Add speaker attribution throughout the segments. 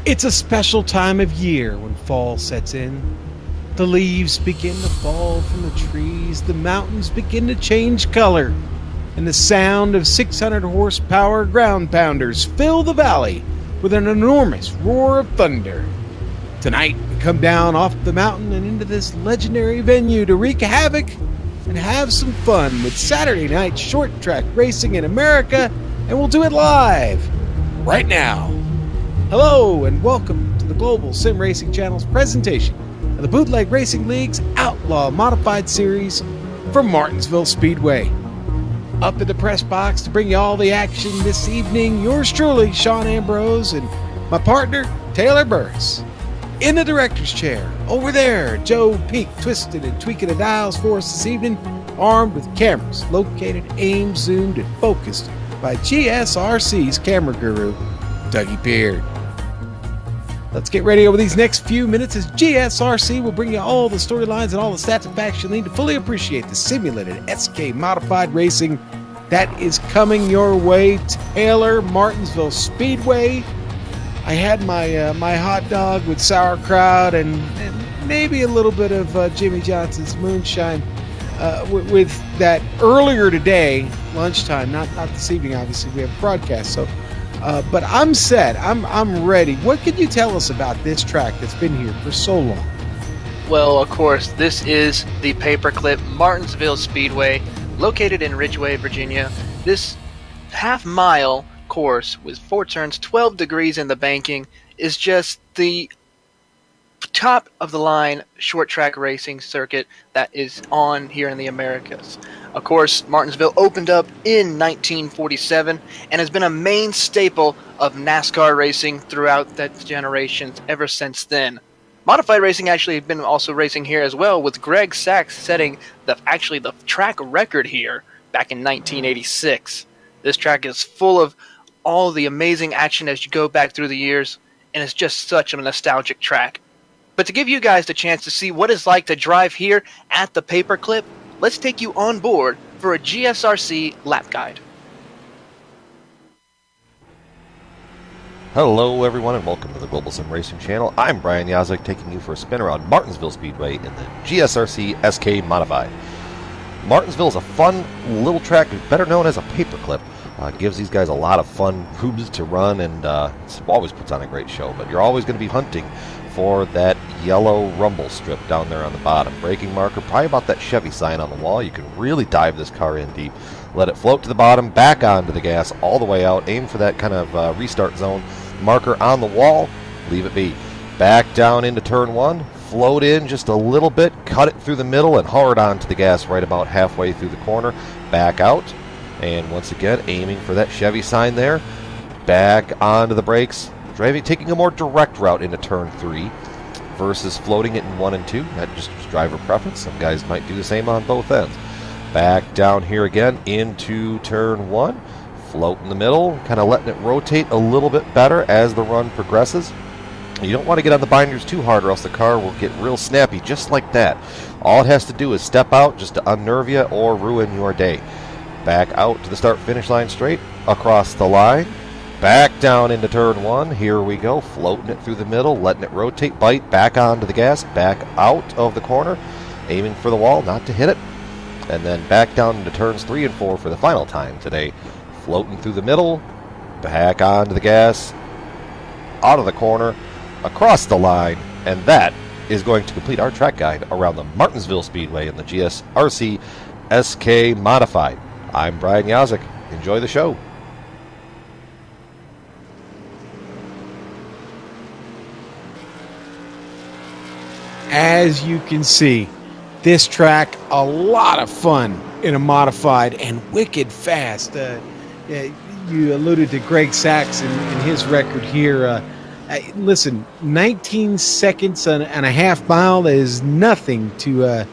Speaker 1: It's a special time of year when fall sets in. The leaves begin to fall from the trees, the mountains begin to change color, and the sound of 600 horsepower ground pounders fill the valley with an enormous roar of thunder. Tonight, we come down off the mountain and into this legendary venue to wreak havoc and have some fun with Saturday night short track racing in America, and we'll do it live right now. Hello and welcome to the Global SimRacing Channel's presentation of the Bootleg Racing League's Outlaw Modified Series from Martinsville Speedway. Up in the press box to bring you all the action this evening, yours truly, Sean Ambrose, and my partner, Taylor Burris. In the director's chair, over there, Joe Peak, twisted and tweaking the dials for us this evening, armed with cameras located, aimed, zoomed, and focused by GSRC's camera guru, Dougie Beard. Let's get ready over these next few minutes as GSRC will bring you all the storylines and all the stats and facts you need to fully appreciate the simulated SK modified racing that is coming your way. Taylor, Martinsville Speedway. I had my hot dog with sauerkraut and maybe a little bit of Jimmy Johnson's moonshine with that earlier today, lunchtime, not this evening, obviously, we have a broadcast, so but I'm set. I'm ready. What can you tell us about this track that's been here for so long?
Speaker 2: Well, of course, this is the paperclip Martinsville Speedway, located in Ridgeway, Virginia. This half-mile course with 4 turns, 12 degrees in the banking is just the top of the line short track racing circuit that is on here in the Americas. Of course, Martinsville opened up in 1947 and has been a main staple of NASCAR racing throughout that generations ever since then. Modified racing actually has been also racing here as well, with Greg Sachs setting the track record here back in 1986. This track is full of all the amazing action as you go back through the years, and it's just such a nostalgic track. But to give you guys the chance to see what it's like to drive here at the paperclip, let's take you on board for a GSRC lap guide.
Speaker 3: Hello everyone and welcome to the Global SimRacing Channel. I'm Brian Yazek, taking you for a spin around Martinsville Speedway in the GSRC SK Modified. Martinsville is a fun little track, better known as a paperclip. Gives these guys a lot of fun rubes to run, and always puts on a great show. But you're always going to be hunting for that yellow rumble strip down there on the bottom. Braking marker, probably about that Chevy sign on the wall. You can really dive this car in deep. Let it float to the bottom, back onto the gas, all the way out. Aim for that kind of restart zone. Marker on the wall, leave it be. Back down into turn 1. Float in just a little bit, cut it through the middle, and hard onto the gas right about halfway through the corner. Back out. And once again, aiming for that Chevy sign there. Back onto the brakes. Taking a more direct route into turn 3 versus floating it in 1 and 2. That's just driver preference. Some guys might do the same on both ends. Back down here again into turn 1. Float in the middle, kind of letting it rotate a little bit better as the run progresses. You don't want to get on the binders too hard or else the car will get real snappy just like that. All it has to do is step out just to unnerve you or ruin your day. Back out to the start-finish line straight, across the line, back down into turn 1. Here we go, floating it through the middle, letting it rotate, bite, back onto the gas, back out of the corner, aiming for the wall, not to hit it, and then back down into turns 3 and 4 for the final time today. Floating through the middle, back onto the gas, out of the corner, across the line, and that is going to complete our track guide around the Martinsville Speedway in the GSRC SK Modified. I'm Brian Yazek. Enjoy the show.
Speaker 1: As you can see, this track, a lot of fun in a modified and wicked fast. You alluded to Greg Sachs and his record here. Listen, 19 seconds and a half mile is nothing to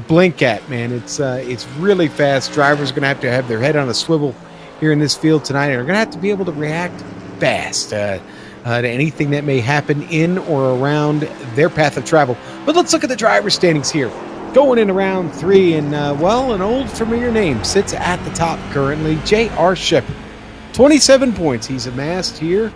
Speaker 1: blink at, man. It's really fast. Drivers are going to have their head on a swivel here in this field tonight, and are going to have to be able to react fast to anything that may happen in or around their path of travel. But let's look at the driver standings here. Going in around 3, and well, an old familiar name sits at the top currently, J.R. Shepard. 27 points he's amassed here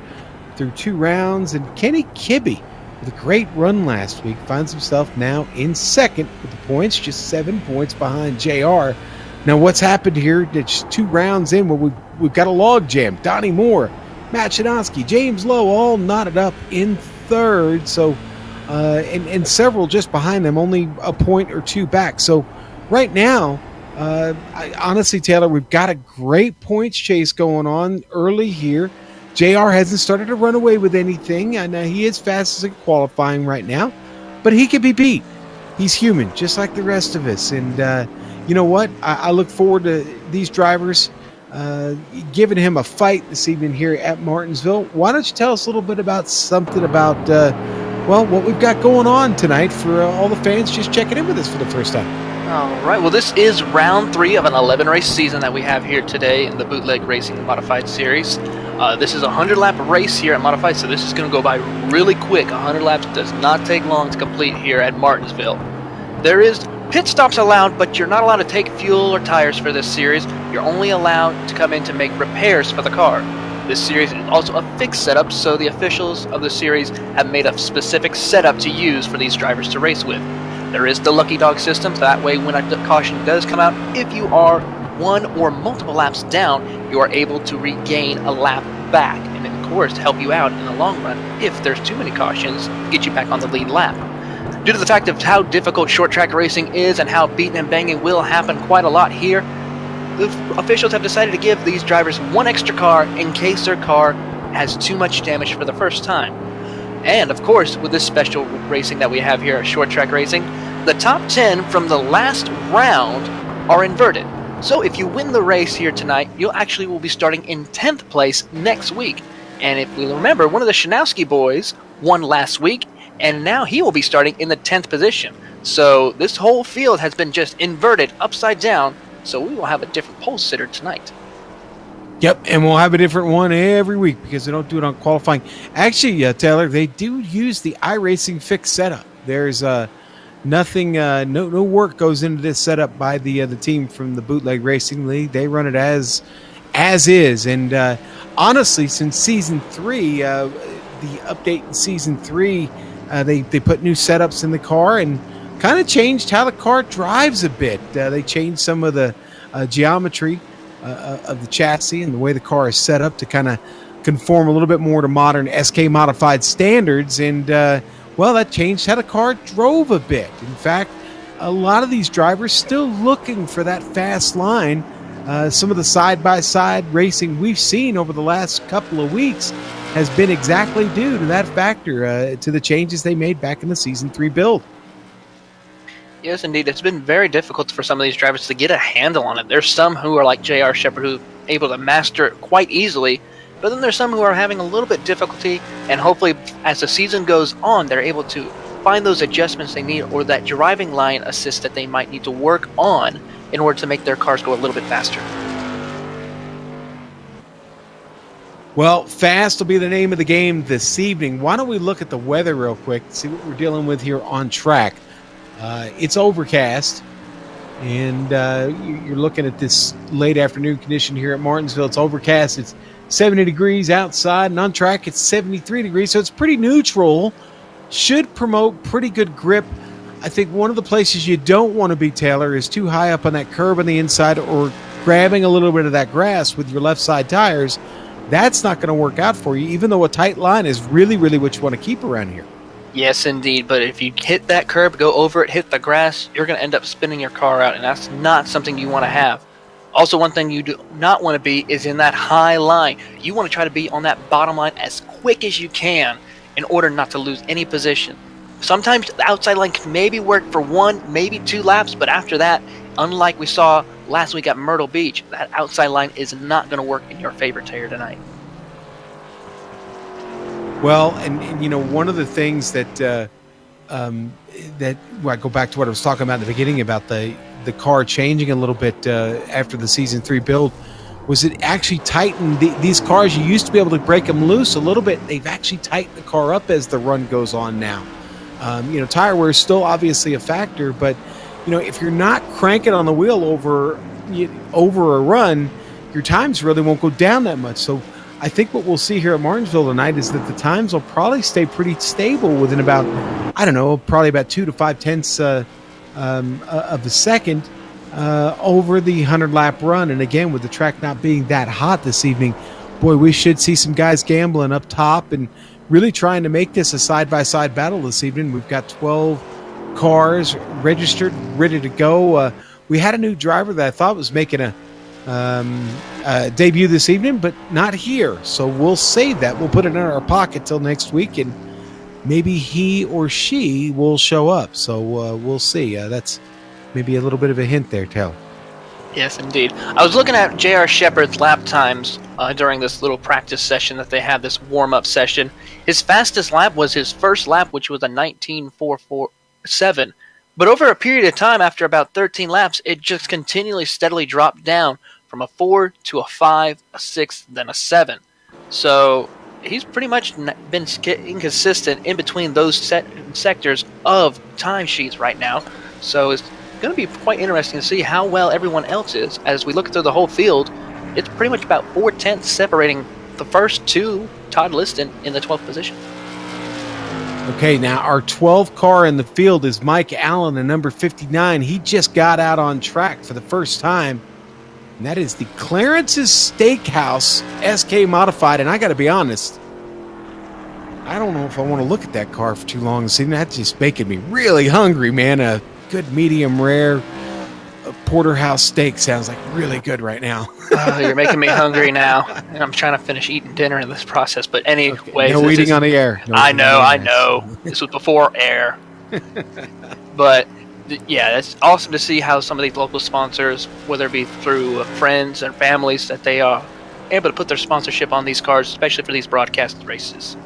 Speaker 1: through 2 rounds, and Kenny Kibbe, with a great run last week, finds himself now in second with the points, just 7 points behind JR. Now, what's happened here? It's 2 rounds in where we've got a log jam. Donnie Moore, Matt Shadonsky, James Lowe, all knotted up in third. So, and several just behind them, only a point or 2 back. So, right now, honestly, Taylor, we've got a great points chase going on early here. JR hasn't started to run away with anything, and he is fastest in qualifying right now, but he can be beat. He's human, just like the rest of us. And you know what? I look forward to these drivers giving him a fight this evening here at Martinsville. Why don't you tell us a little bit about something about, well, what we've got going on tonight for all the fans just checking in with us for the first time.
Speaker 2: All right, well, this is round 3 of an 11-race season that we have here today in the Bootleg Racing Modified Series. This is a 100-lap race here at Modified, so this is going to go by really quick. 100 laps does not take long to complete here at Martinsville. There is pit stops allowed, but you're not allowed to take fuel or tires for this series. You're only allowed to come in to make repairs for the car. This series is also a fixed setup, so the officials of the series have made a specific setup to use for these drivers to race with. There is the Lucky Dog system, so that way when a caution does come out, if you are 1 or multiple laps down, you are able to regain a lap back, and of course to help you out in the long run if there's too many cautions, get you back on the lead lap. Due to the fact of how difficult short track racing is and how beating and banging will happen quite a lot here, the officials have decided to give these drivers 1 extra car in case their car has too much damage for the first time. And of course, with this special racing that we have here at short track racing, the top 10 from the last round are inverted. So if you win the race here tonight, you actually will be starting in 10th place next week. And if we remember, one of the Shanowski boys won last week, and now he will be starting in the 10th position. So this whole field has been just inverted upside down, so we will have a different pole sitter tonight.
Speaker 1: Yep, and we'll have a different one every week because they don't do it on qualifying. Actually, Taylor, they do use the iRacing fixed setup. There's nothing, no work goes into this setup by the team from the Bootleg Racing League. They run it as is. And honestly, since season 3, the update in season 3, they put new setups in the car and kind of changed how the car drives a bit. They changed some of the geometry of the chassis and the way the car is set up to kind of conform a little bit more to modern SK modified standards. And well, that changed how the car drove a bit. In fact, a lot of these drivers still looking for that fast line. Some of the side-by-side racing we've seen over the last couple of weeks has been exactly due to that factor, to the changes they made back in the Season 3 build.
Speaker 2: Yes, indeed. It's been very difficult for some of these drivers to get a handle on it. There's some who are like J.R. Shepard, who are able to master it quite easily, but then there's some who are having a little bit difficulty, and hopefully as the season goes on, they're able to find those adjustments they need or that driving line assist that they might need to work on in order to make their cars go a little bit faster.
Speaker 1: Well, fast will be the name of the game this evening. Why don't we look at the weather real quick, see what we're dealing with here on track. It's overcast, and you're looking at this late afternoon condition here at Martinsville. It's overcast. It's 70 degrees outside, and on track it's 73 degrees, so it's pretty neutral. Should promote pretty good grip. I think one of the places you don't want to be, Taylor, is too high up on that curb on the inside or grabbing a little bit of that grass with your left side tires. That's not going to work out for you, even though a tight line is really, really what you want to keep around here.
Speaker 2: Yes, indeed, but if you hit that curb, go over it, hit the grass, you're going to end up spinning your car out, and that's not something you want to have. Also, one thing you do not want to be is in that high line. You want to try to be on that bottom line as quick as you can in order not to lose any position. Sometimes the outside line can maybe work for 1, maybe 2 laps, but after that, unlike we saw last week at Myrtle Beach, that outside line is not going to work in your favor here tonight.
Speaker 1: Well, and you know, one of the things that I go back to what I was talking about in the beginning about the car changing a little bit after the Season 3 build was it actually tightened these cars. You used to be able to break them loose a little bit. They've actually tightened the car up as the run goes on now. You know, tire wear is still obviously a factor, but you know, if you're not cranking on the wheel over a run, your times really won't go down that much. So I think what we'll see here at Martinsville tonight is that the times will probably stay pretty stable within about, I don't know, probably about 2 to 5 tenths of a second over the 100-lap run. And again, with the track not being that hot this evening, boy, we should see some guys gambling up top and really trying to make this a side-by-side battle this evening. We've got 12 cars registered, ready to go. We had a new driver that I thought was making a debut this evening, but not here. So we'll save that. We'll put it in our pocket till next week, and maybe he or she will show up. So we'll see. That's maybe a little bit of a hint there, Taylor.
Speaker 2: Yes, indeed. I was looking at J.R. Shepard's lap times during this little practice session that they have, this warm-up session. His fastest lap was his first lap, which was a 19.447. But over a period of time, after about 13 laps, it just continually steadily dropped down from a 4 to a 5, a 6, then a 7. So he's pretty much been inconsistent in between those sectors of timesheets right now. So it's going to be quite interesting to see how well everyone else is. As we look through the whole field, it's pretty much about 4 tenths separating the first two, Todd Liston in the 12th position.
Speaker 1: Okay, now our 12th car in the field is Mike Allen, the number 59. He just got out on track for the first time, and that is the Clarence's Steakhouse SK Modified. And I got to be honest, I don't know if I want to look at that car for too long this evening. That's just making me really hungry, man. A good medium rare porterhouse steak sounds like really good right now.
Speaker 2: You're making me hungry now, and I'm trying to finish eating dinner in this process. But anyway,
Speaker 1: okay. No eating on the air. No
Speaker 2: I know. This was before air. But yeah, it's awesome to see how some of these local sponsors, whether it be through friends and families, that they are able to put their sponsorship on these cars, especially for these broadcast races.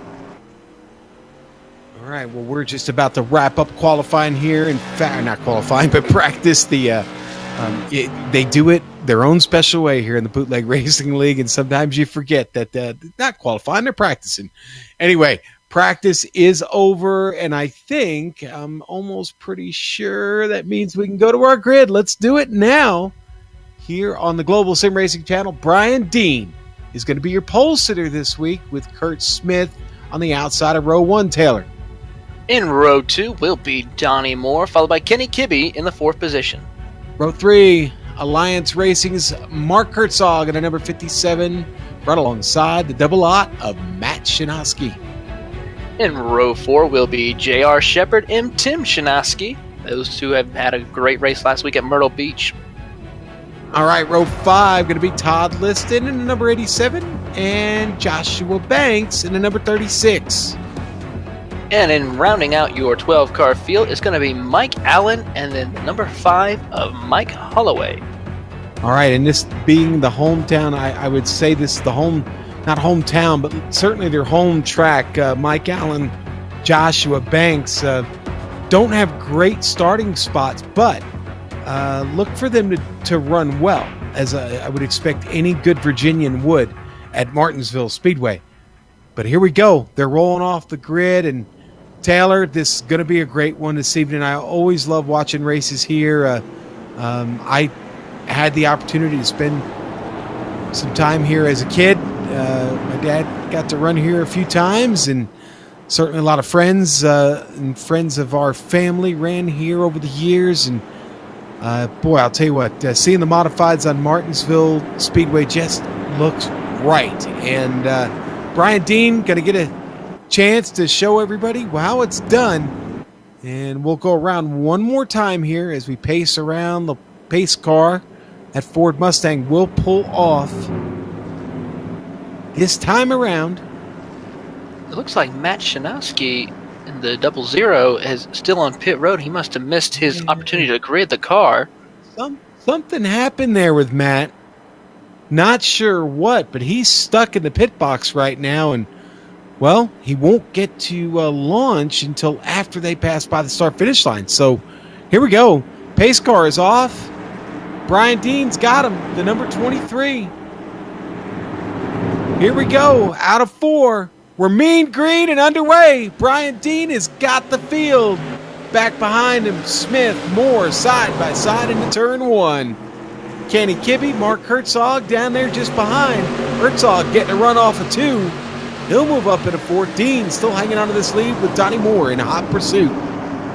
Speaker 1: All right, well, we're just about to wrap up qualifying here. In fact, not qualifying, but practice. They do it their own special way here in the Bootleg Racing League, and sometimes you forget that they're not qualifying, they're practicing. Anyway, practice is over, and I think, I'm almost pretty sure that means we can go to our grid. Let's do it now. Here on the Global SimRacing Channel, Brian Dean is going to be your pole sitter this week with Kurt Smith on the outside of row 1, Taylor.
Speaker 2: In row 2 will be Donnie Moore, followed by Kenny Kibbe in the 4th position.
Speaker 1: Row 3, Alliance Racing's Mark Kurtzog at a number 57, right alongside the double lot of Matt Shinoski.
Speaker 2: In row 4 will be J.R. Shepard and Tim Shinoski. Those two have had a great race last week at Myrtle Beach.
Speaker 1: All right, row 5 going to be Todd Liston in the number 87 and Joshua Banks in the number 36.
Speaker 2: And in rounding out your 12-car field is going to be Mike Allen and then number 5 of Mike Holloway.
Speaker 1: All right, and this being the hometown, I would say this is the home, not hometown, but certainly their home track. Mike Allen, Joshua Banks don't have great starting spots, but look for them to run well, as I would expect any good Virginian would at Martinsville Speedway. But here we go. They're rolling off the grid, and Taylor, this is going to be a great one this evening. I always love watching races here. I had the opportunity to spend some time here as a kid. My dad got to run here a few times, and certainly a lot of friends and friends of our family ran here over the years. And boy, I'll tell you what, seeing the modifieds on Martinsville Speedway just looks right. And Brian Dean going to get a chance to show everybody how it's done. And we'll go around one more time here as we pace around the pace car. That Ford Mustang will pull off this time around.
Speaker 2: It looks like Matt Shinoski in the 00 is still on pit road. He must have missed his opportunity to grid the car.
Speaker 1: Something happened there with Matt. Not sure what, but he's stuck in the pit box right now, and well, he won't get to launch until after they pass by the start-finish line. So here we go. Pace car is off. Brian Dean's got him, the number 23. Here we go, out of 4. We're mean green and underway. Brian Dean has got the field. Back behind him, Smith, Moore, side by side into turn 1. Kenny Kibbe, Mark Herzog down there just behind. Herzog getting a run off of 2. He'll move up into 14, still hanging on to this lead with Donnie Moore in hot pursuit.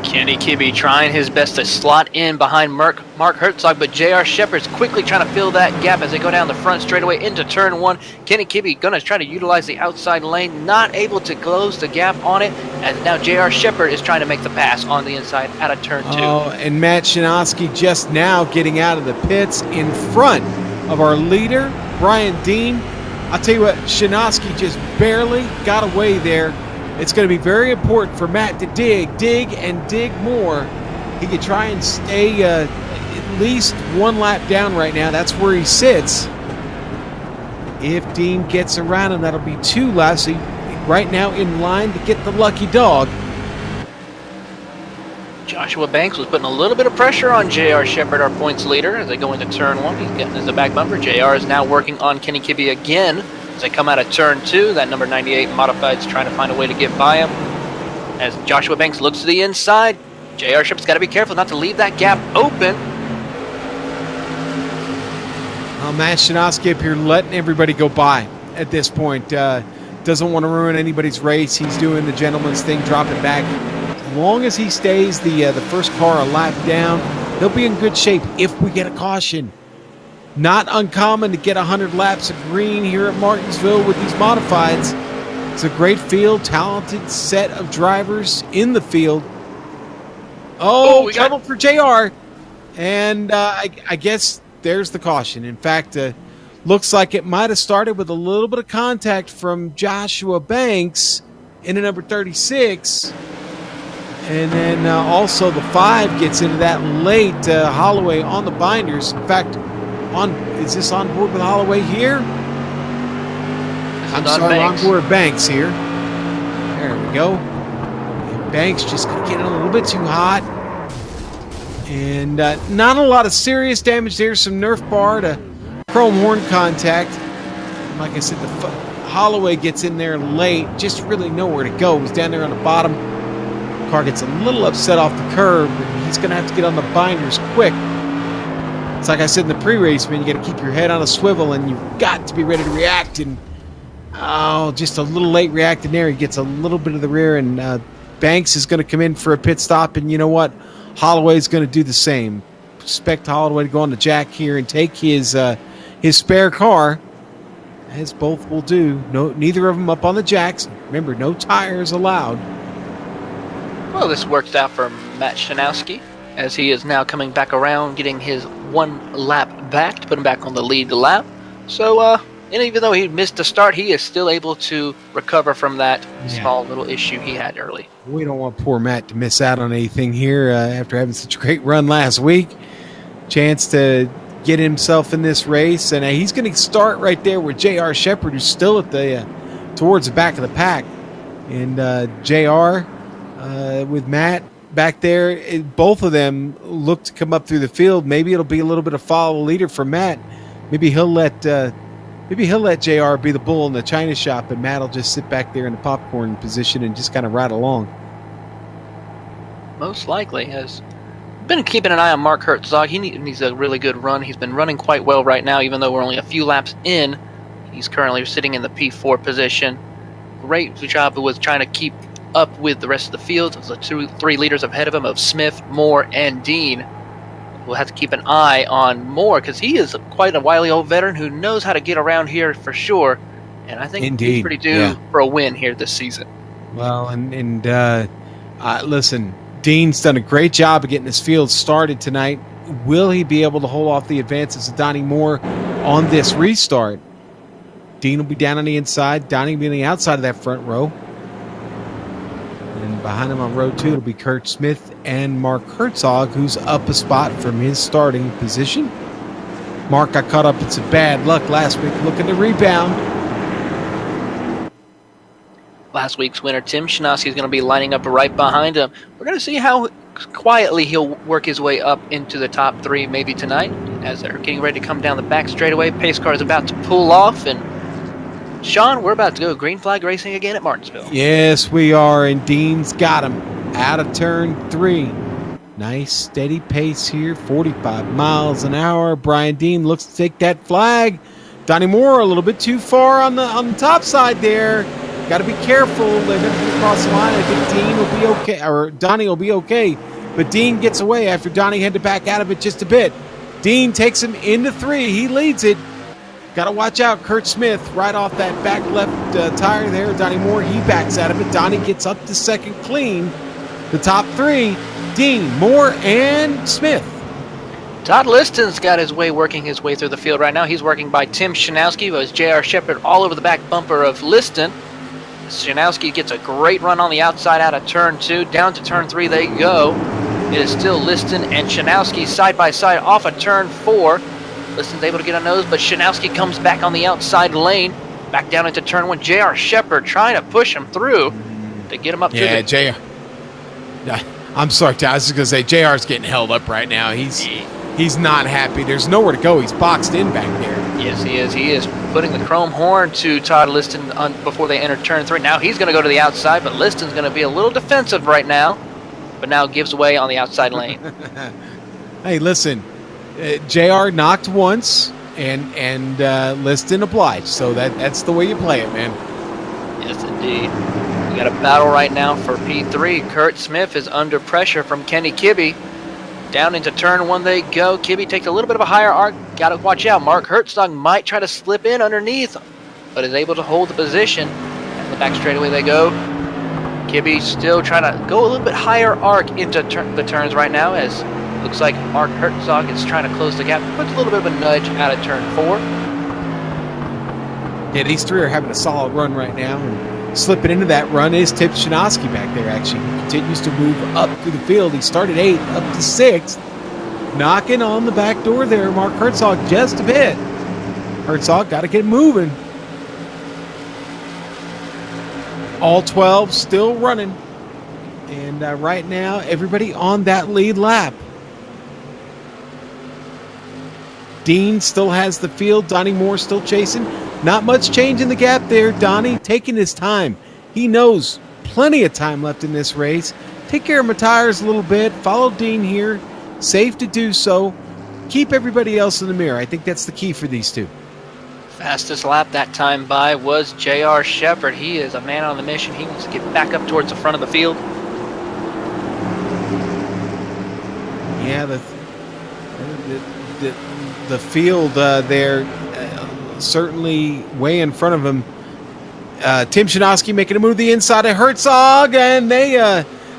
Speaker 2: Kenny Kibbe trying his best to slot in behind Mark Herzog, but J.R. Shepard's quickly trying to fill that gap as they go down the front straightaway into turn 1. Kenny Kibbe going to try to utilize the outside lane, not able to close the gap on it, and now J.R. Shepard is trying to make the pass on the inside out of turn 2.
Speaker 1: Oh, and Matt Shinosky just now getting out of the pits in front of our leader, Brian Dean. I'll tell you what, Shinosky just barely got away there. It's going to be very important for Matt to dig, and dig more. He could try and stay at least 1 lap down right now. That's where he sits. If Dean gets around him, that'll be 2 laps. He, right now in line to get the lucky dog.
Speaker 2: Joshua Banks was putting a little bit of pressure on J.R. Shepard, our points leader, as they go into turn 1. He's getting as a back bumper. J.R. is now working on Kenny Kibbe again as they come out of turn 2. That number 98 Modified is trying to find a way to get by him. As Joshua Banks looks to the inside, J.R. Shepard's got to be careful not to leave that gap open.
Speaker 1: Matt Shinosky up here letting everybody go by at this point. Doesn't want to ruin anybody's race. He's doing the gentleman's thing, dropping back. As long as he stays the first car a lap down, they'll be in good shape if we get a caution. Not uncommon to get 100 laps of green here at Martinsville with these modifieds. It's a great field, talented set of drivers in the field. Oh, trouble for JR. And I guess there's the caution. In fact, looks like it might have started with a little bit of contact from Joshua Banks in the number 36. And then also the 5 gets into that late Holloway on the binders. In fact, is this on board with Holloway here? I'm sorry, on board Banks here. There we go. And Banks just getting a little bit too hot. And not a lot of serious damage there. Some Nerf bar to chrome horn contact. And like I said, Holloway gets in there late. Just really nowhere to go. He's down there on the bottom. Car gets a little upset off the curb, and he's going to have to get on the binders quick. It's like I said in the pre-race, man, you got to keep your head on a swivel, and you've got to be ready to react. And just a little late reacting there. He gets a little bit of the rear, and Banks is going to come in for a pit stop. And you know what? Holloway's going to do the same. Expect Holloway to go on the jack here and take his spare car, as both will do. Neither of them up on the jacks. Remember, no tires allowed.
Speaker 2: Well, this worked out for Matt Shinosky, as he is now coming back around, getting his 1 lap back to put him back on the lead lap. So, and even though he missed the start, he is still able to recover from that small little issue he had early.
Speaker 1: We don't want poor Matt to miss out on anything here after having such a great run last week. Chance to get himself in this race, and he's going to start right there with J.R. Shepard, who's still at the towards the back of the pack. And J.R. With Matt back there, both of them look to come up through the field. Maybe it'll be a little bit of follow leader for Matt. Maybe he'll let JR be the bull in the china shop, and Matt will just sit back there in the popcorn position and just kind of ride along.
Speaker 2: Most likely, has been keeping an eye on Mark Herzog. He needs a really good run. He's been running quite well right now, even though we're only a few laps in. He's currently sitting in the P4 position. Great job with trying to keep up with the rest of the field. There's 2-3 leaders ahead of him of Smith, Moore, and Dean. We'll have to keep an eye on Moore because he is quite a wily old veteran who knows how to get around here for sure. And I think he's pretty due for a win here this season. Well,
Speaker 1: and listen, Dean's done a great job of getting his field started tonight. Will he be able to hold off the advances of Donnie Moore on this restart? Dean will be down on the inside. Donnie will be on the outside of that front row. And behind him on row 2, it'll be Kurt Smith and Mark Herzog, who's up a spot from his starting position. Mark got caught up in some bad luck last week, looking to rebound.
Speaker 2: Last week's winner, Tim Shinosky, is going to be lining up right behind him. We're going to see how quietly he'll work his way up into the top 3 maybe tonight, as they're getting ready to come down the back straightaway. Pace car is about to pull off, and Sean, we're about to go green flag racing again at Martinsville.
Speaker 1: Yes, we are, and Dean's got him out of turn 3. Nice steady pace here, 45 miles an hour. Brian Dean looks to take that flag. Donnie Moore a little bit too far on the top side there. Got to be careful. They're going to be across the line. I think Dean will be okay, or Donnie will be okay. But Dean gets away after Donnie had to back out of it just a bit. Dean takes him into 3. He leads it. Got to watch out. Kurt Smith right off that back left tire there. Donnie Moore, he backs out of it. Donnie gets up to second clean. The top 3, Dean, Moore, and Smith.
Speaker 2: Todd Liston's got his way working his way through the field right now. He's working by Tim Shanowski, who has J.R. Shepard all over the back bumper of Liston. Shanowski gets a great run on the outside out of turn 2. Down to turn 3 they go. It is still Liston and Shanowski side by side off of turn 4. Liston's able to get a nose, but Shanowski comes back on the outside lane. Back down into turn 1. J.R. Shepard trying to push him through to get him up to the...
Speaker 1: Yeah, J.R. I'm sorry, I was just going to say, JR's getting held up right now. He's not happy. There's nowhere to go. He's boxed in back there.
Speaker 2: Yes, he is. He is putting the chrome horn to Todd Liston before they enter turn 3. Now he's going to go to the outside, but Liston's going to be a little defensive right now, but now gives way on the outside lane.
Speaker 1: Hey, listen, JR knocked once, and Liston obliged, so that's the way you play it, man.
Speaker 2: Yes, indeed. We got a battle right now for P3. Kurt Smith is under pressure from Kenny Kibbe. Down into turn 1 they go. Kibbe takes a little bit of a higher arc. Got to watch out. Mark Herzog might try to slip in underneath, but is able to hold the position. And the back straightaway they go. Kibbe still trying to go a little bit higher arc into the turns right now, as looks like Mark Herzog is trying to close the gap. Puts a little bit of a nudge out of turn 4.
Speaker 1: Yeah, these 3 are having a solid run right now. And slipping into that run is Tip Shanowski back there, actually. He continues to move up through the field. He started 8th, up to 6th. Knocking on the back door there, Mark Herzog just a bit. Herzog got to get moving. All 12 still running. And right now, everybody on that lead lap. Dean still has the field. Donnie Moore still chasing. Not much change in the gap there. Donnie taking his time. He knows plenty of time left in this race. Take care of my tires a little bit. Follow Dean here. Safe to do so. Keep everybody else in the mirror. I think that's the key for these 2.
Speaker 2: Fastest lap that time by was J.R. Shepard. He is a man on the mission. He wants to get back up towards the front of the field.
Speaker 1: Yeah, the field there certainly way in front of him. Tim Shanowski making a move to the inside of Herzog, and they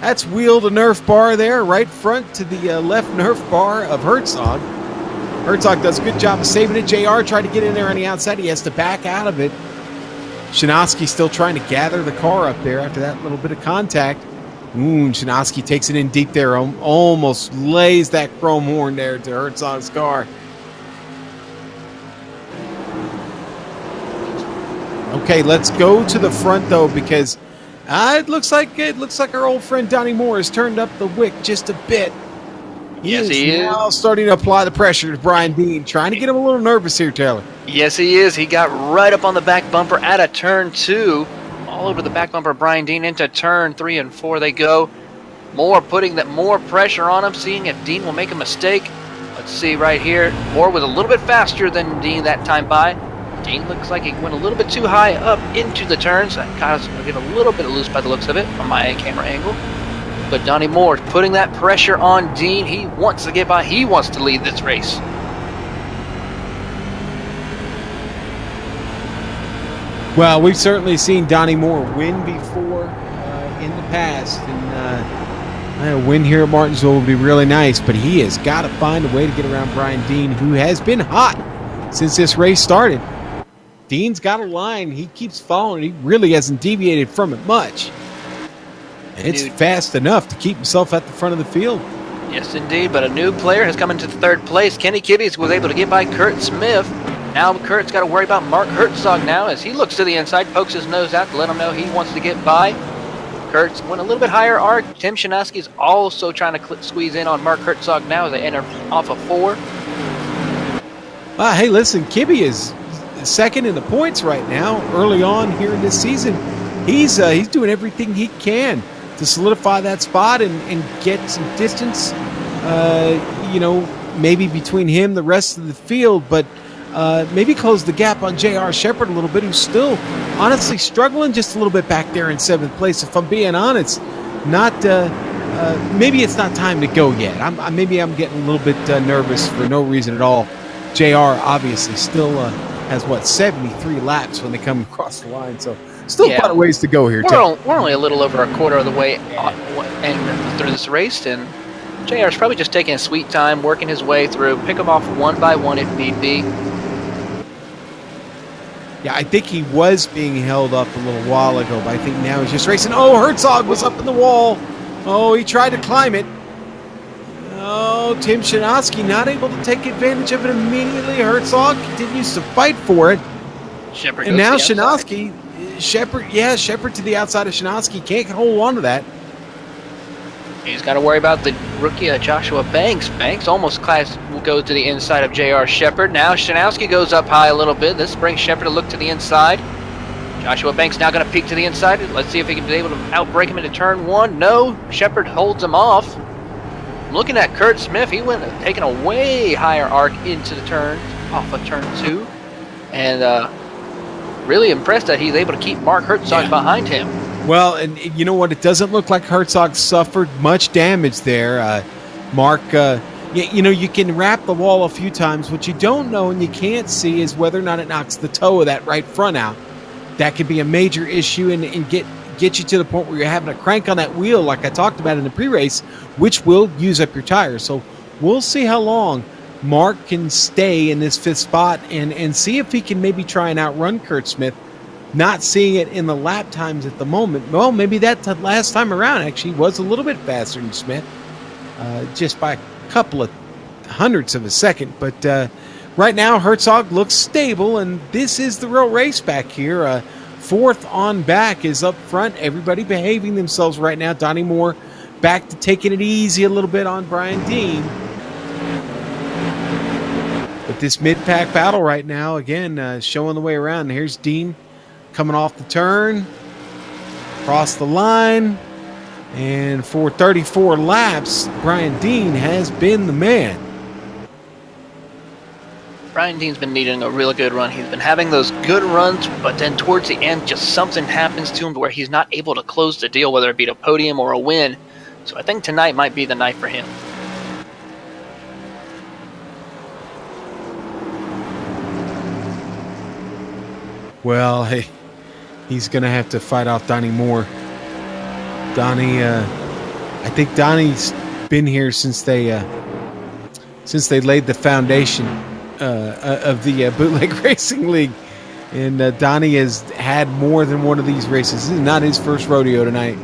Speaker 1: that's wheeled a Nerf bar there right front to the left Nerf bar of Herzog. Herzog does a good job of saving it. JR tried to get in there on the outside. He has to back out of it. Shanowski still trying to gather the car up there after that little bit of contact. And Shanowski takes it in deep there, almost lays that chrome horn there to Herzog's car. Okay, let's go to the front though, because it looks like our old friend Donnie Moore has turned up the wick just a bit. He is now starting to apply the pressure to Brian Dean, trying to get him a little nervous here, Taylor.
Speaker 2: Yes, he is. He got right up on the back bumper at a turn 2. All over the back bumper of Brian Dean into turn 3 and 4 they go. Moore putting that more pressure on him, seeing if Dean will make a mistake. Let's see right here. Moore was a little bit faster than Dean that time by. Dean looks like he went a little bit too high up into the turns. That caused him to get a little bit loose by the looks of it from my camera angle. But Donnie Moore putting that pressure on Dean. He wants to get by. He wants to lead this race.
Speaker 1: Well, we've certainly seen Donnie Moore win before in the past. And a win here at Martinsville would be really nice. But he has got to find a way to get around Brian Dean, who has been hot since this race started. Dean's got a line. He keeps following. He really hasn't deviated from it much. And it's fast enough to keep himself at the front of the field.
Speaker 2: Yes, indeed. But a new player has come into third place. Kenny Kibbe was able to get by Kurt Smith. Now Kurt's got to worry about Mark Herzog now as he looks to the inside, pokes his nose out to let him know he wants to get by. Kurt's went a little bit higher arc. Tim Shanowski is also trying to squeeze in on Mark Herzog now as they enter off of 4.
Speaker 1: Hey, listen, Kibbe is second in the points right now. Early on here in this season, he's doing everything he can to solidify that spot and get some distance you know, maybe between him, the rest of the field, but maybe close the gap on J.R. Shepherd a little bit, who's still honestly struggling just a little bit back there in 7th place. If I'm being honest, not maybe it's not time to go yet. Maybe I'm getting a little bit nervous for no reason at all. J.R. obviously still has, what, 73 laps when they come across the line, so still quite a ways to go here.
Speaker 2: We're only a little over a quarter of the way through this race, and JR's probably just taking a sweet time, working his way through, pick him off one by one if need be.
Speaker 1: Yeah, I think he was being held up a little while ago, but I think now he's just racing. Oh, Herzog was up in the wall. Oh, he tried to climb it. Oh, Tim Shinowski not able to take advantage of it immediately. Herzog continues to fight for it.
Speaker 2: Shepherd
Speaker 1: and now Shinowski, Shepherd to the outside of Shinowski. Can't hold on to that.
Speaker 2: He's got to worry about the rookie Joshua Banks. Banks almost will go to the inside of J.R. Shepherd. Now Shinowski goes up high a little bit. This brings Shepherd to look to the inside. Joshua Banks now going to peek to the inside. Let's see if he can be able to outbrake him into turn 1. No, Shepherd holds him off. Looking at Kurt Smith, he went taking a way higher arc into the turn, off of turn 2. And really impressed that he's able to keep Mark Herzog behind him.
Speaker 1: Well, and you know what? It doesn't look like Herzog suffered much damage there. Mark, you know, you can wrap the wall a few times. What you don't know and you can't see is whether or not it knocks the toe of that right front out. That could be a major issue and get you to the point where you're having to crank on that wheel like I talked about in the pre-race, which will use up your tires. So we'll see how long Mark can stay in this 5th spot and see if he can maybe try and outrun Kurt Smith. Not seeing it in the lap times at the moment. Well, maybe that last time around actually was a little bit faster than Smith, just by a couple of hundredths of a second. But right now, Herzog looks stable, and this is the real race back here. 4th on back is up front. Everybody behaving themselves right now. Donnie Moore back to taking it easy a little bit on Brian Dean. But this mid-pack battle right now, again, showing the way around. Here's Dean coming off the turn, across the line, and for 34 laps, Brian Dean has been the man.
Speaker 2: Brian Dean's been needing a really good run. He's been having those good runs, but then towards the end, just something happens to him where he's not able to close the deal, whether it be a podium or a win. So I think tonight might be the night for him.
Speaker 1: Well, hey, he's going to have to fight off Donnie Moore. Donnie, I think Donnie's been here since they laid the foundation of the Bootleg Racing League. And Donnie has had more than one of these races. This is not his first rodeo tonight.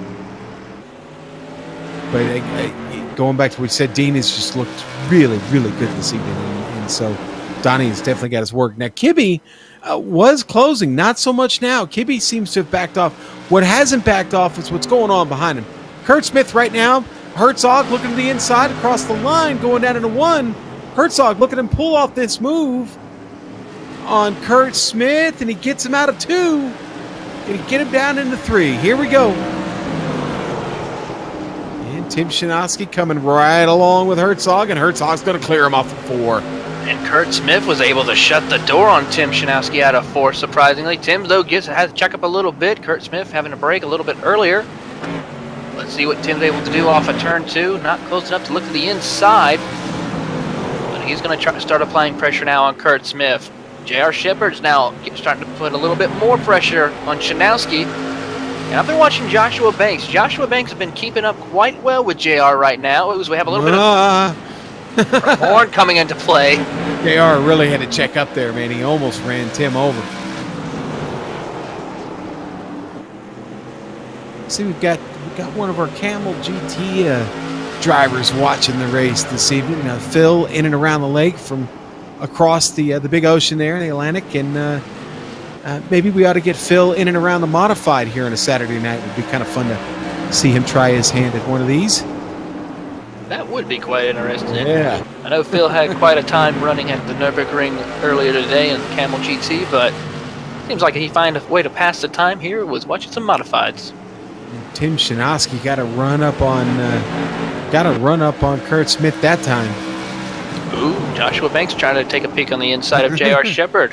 Speaker 1: But going back to what you said, Dean has just looked really, really good this evening. And so Donnie has definitely got his work. Now, Kibbe was closing, not so much now. Kibbe seems to have backed off. What hasn't backed off is what's going on behind him. Kurt Smith right now, Herzog looking to the inside, across the line, going down into 1. Herzog looking at him pull off this move on Kurt Smith, and he gets him out of 2. And he get him down into 3. Here we go. And Tim Shinowski coming right along with Herzog, and Herzog's going to clear him off of 4.
Speaker 2: And Kurt Smith was able to shut the door on Tim Shinowski out of 4, surprisingly. Tim, though, has to check up a little bit. Kurt Smith having to brake a little bit earlier. Let's see what Tim's able to do off of turn 2. Not close enough to look to the inside. But he's going to start applying pressure now on Kurt Smith. J.R. Shepherd's now starting to put a little bit more pressure on Shinowski. And I've been watching Joshua Banks. Joshua Banks has been keeping up quite well with JR right now. We have a little bit of horn coming into play.
Speaker 1: JR really had to check up there, man. He almost ran Tim over. See, we've got one of our Camel GT drivers watching the race this evening. Phil in and around the lake from across the big ocean there in the Atlantic, and maybe we ought to get Phil in and around the modified here on a Saturday night. It would be kind of fun to see him try his hand at one of these.
Speaker 2: That would be quite interesting.
Speaker 1: Yeah.
Speaker 2: I know Phil had quite a time running at the Nürburgring earlier today in Camel GT, but seems like he found a way to pass the time here was watching some modifieds.
Speaker 1: Tim Shinosky got to run up on Kurt Smith that time.
Speaker 2: Ooh, Joshua Banks trying to take a peek on the inside of J.R. Shepard.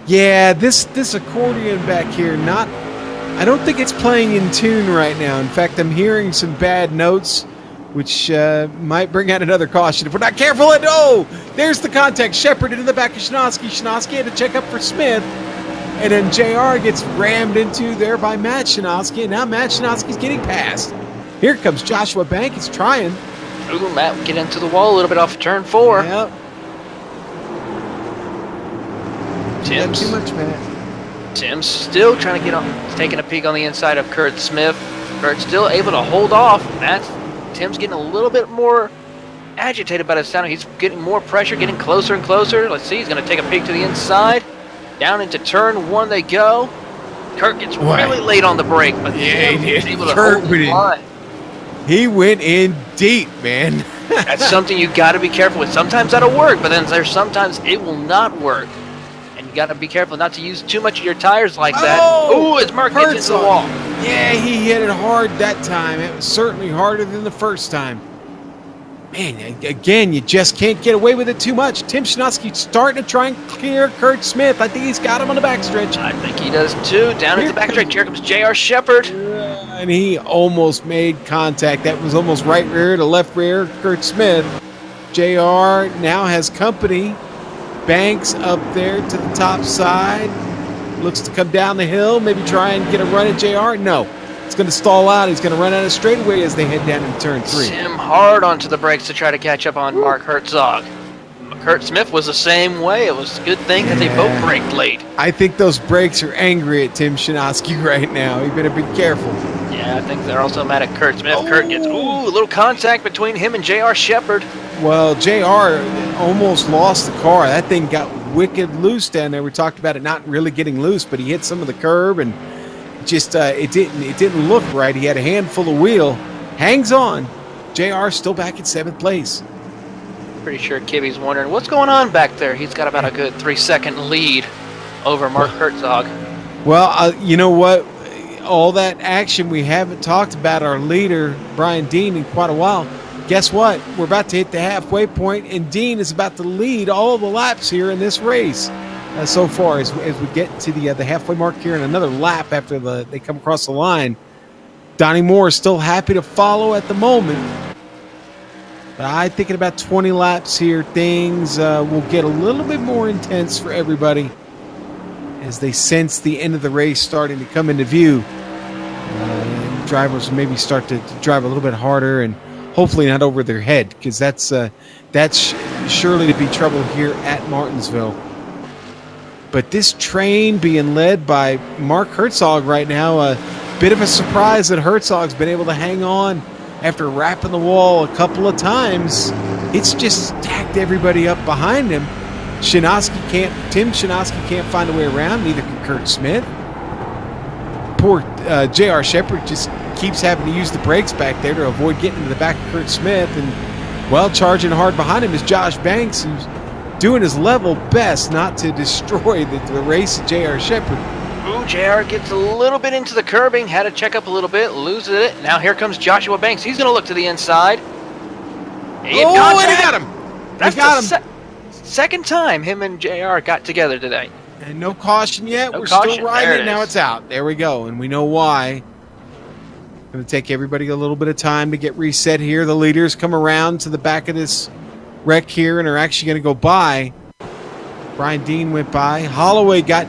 Speaker 1: Yeah, this accordion back here, I don't think it's playing in tune right now. In fact, I'm hearing some bad notes, which might bring out another caution if we're not careful. And oh, there's the contact. Shepard into the back of Shinosky. Shinosky had to check up for Smith. And then JR gets rammed into there by Matt Shinosky. And now Matt Shinosky's getting past. Here comes Joshua Bank. He's trying.
Speaker 2: Ooh, Matt get into the wall a little bit off of turn 4.
Speaker 1: Yep.
Speaker 2: Tim's
Speaker 1: too much, Matt.
Speaker 2: Tim's still trying to get on, taking a peek on the inside of Kurt Smith. Kurt's still able to hold off. Tim's getting a little bit more agitated by the sound. He's getting more pressure, getting closer and closer. Let's see, he's going to take a peek to the inside. Down into turn 1 they go. Kurt gets really late on the brake, but he's able to hold the line.
Speaker 1: He went in deep, man.
Speaker 2: That's something you got to be careful with. Sometimes that'll work, but then there's sometimes it will not work. And you got to be careful not to use too much of your tires like that. Oh, as Mark gets into the wall.
Speaker 1: Yeah, he hit it hard that time. It was certainly harder than the first time. Man, again, you just can't get away with it too much. Tim Shinosky's starting to try and clear Kurt Smith. I think he's got him on the backstretch.
Speaker 2: I think he does too. Down at the backstretch, here comes J.R. Shepard.
Speaker 1: And he almost made contact. That was almost right rear to left rear, Kurt Smith. JR now has company. Banks up there to the top side. Looks to come down the hill, maybe try and get a run at JR. No, it's going to stall out. He's going to run out of straightaway as they head down into turn 3.
Speaker 2: Sim hard onto the brakes to try to catch up on Mark Herzog. Kurt Smith was the same way. It was a good thing that they both braked late.
Speaker 1: I think those brakes are angry at Tim Shinosky right now. You better be careful.
Speaker 2: Yeah, I think they're also mad at Kurt Smith. Kurt gets, a little contact between him and J.R. Shepard.
Speaker 1: Well, JR almost lost the car. That thing got wicked loose down there. We talked about it not really getting loose, but he hit some of the curb and just it didn't look right. He had a handful of wheel. Hangs on. JR still back in 7th place.
Speaker 2: Pretty sure Kibby's wondering what's going on back there. He's got about a good 3-second lead over Mark Herzog.
Speaker 1: Well, you know what? All that action, we haven't talked about our leader, Brian Dean, in quite a while. Guess what? We're about to hit the halfway point, and Dean is about to lead all the laps here in this race so far as we get to the halfway mark here and another lap after they come across the line. Donnie Moore is still happy to follow at the moment. But I think in about 20 laps here, things will get a little bit more intense for everybody as they sense the end of the race starting to come into view. And drivers maybe start to drive a little bit harder and hopefully not over their head, because that's surely to be trouble here at Martinsville. But this train being led by Mark Herzog right now, a bit of a surprise that Herzog's been able to hang on after wrapping the wall a couple of times. It's just stacked everybody up behind him. Tim Shinosky can't find a way around, neither can Kurt Smith. Poor J.R. Shepard just keeps having to use the brakes back there to avoid getting into the back of Kurt Smith. And, well, charging hard behind him is Josh Banks, who's doing his level best not to destroy the race of J.R. Shepard.
Speaker 2: Ooh, JR gets a little bit into the curbing, had to check up a little bit, loses it. Now here comes Joshua Banks. He's going to look to the inside.
Speaker 1: And he got him.
Speaker 2: That's the second time him and JR got together today.
Speaker 1: And no caution yet.
Speaker 2: No
Speaker 1: We're
Speaker 2: caution.
Speaker 1: still riding it. Now it's out. There we go. And we know why. Going to take everybody a little bit of time to get reset here. The leaders come around to the back of this wreck here and are actually going to go by. Brian Dean went by. Holloway got...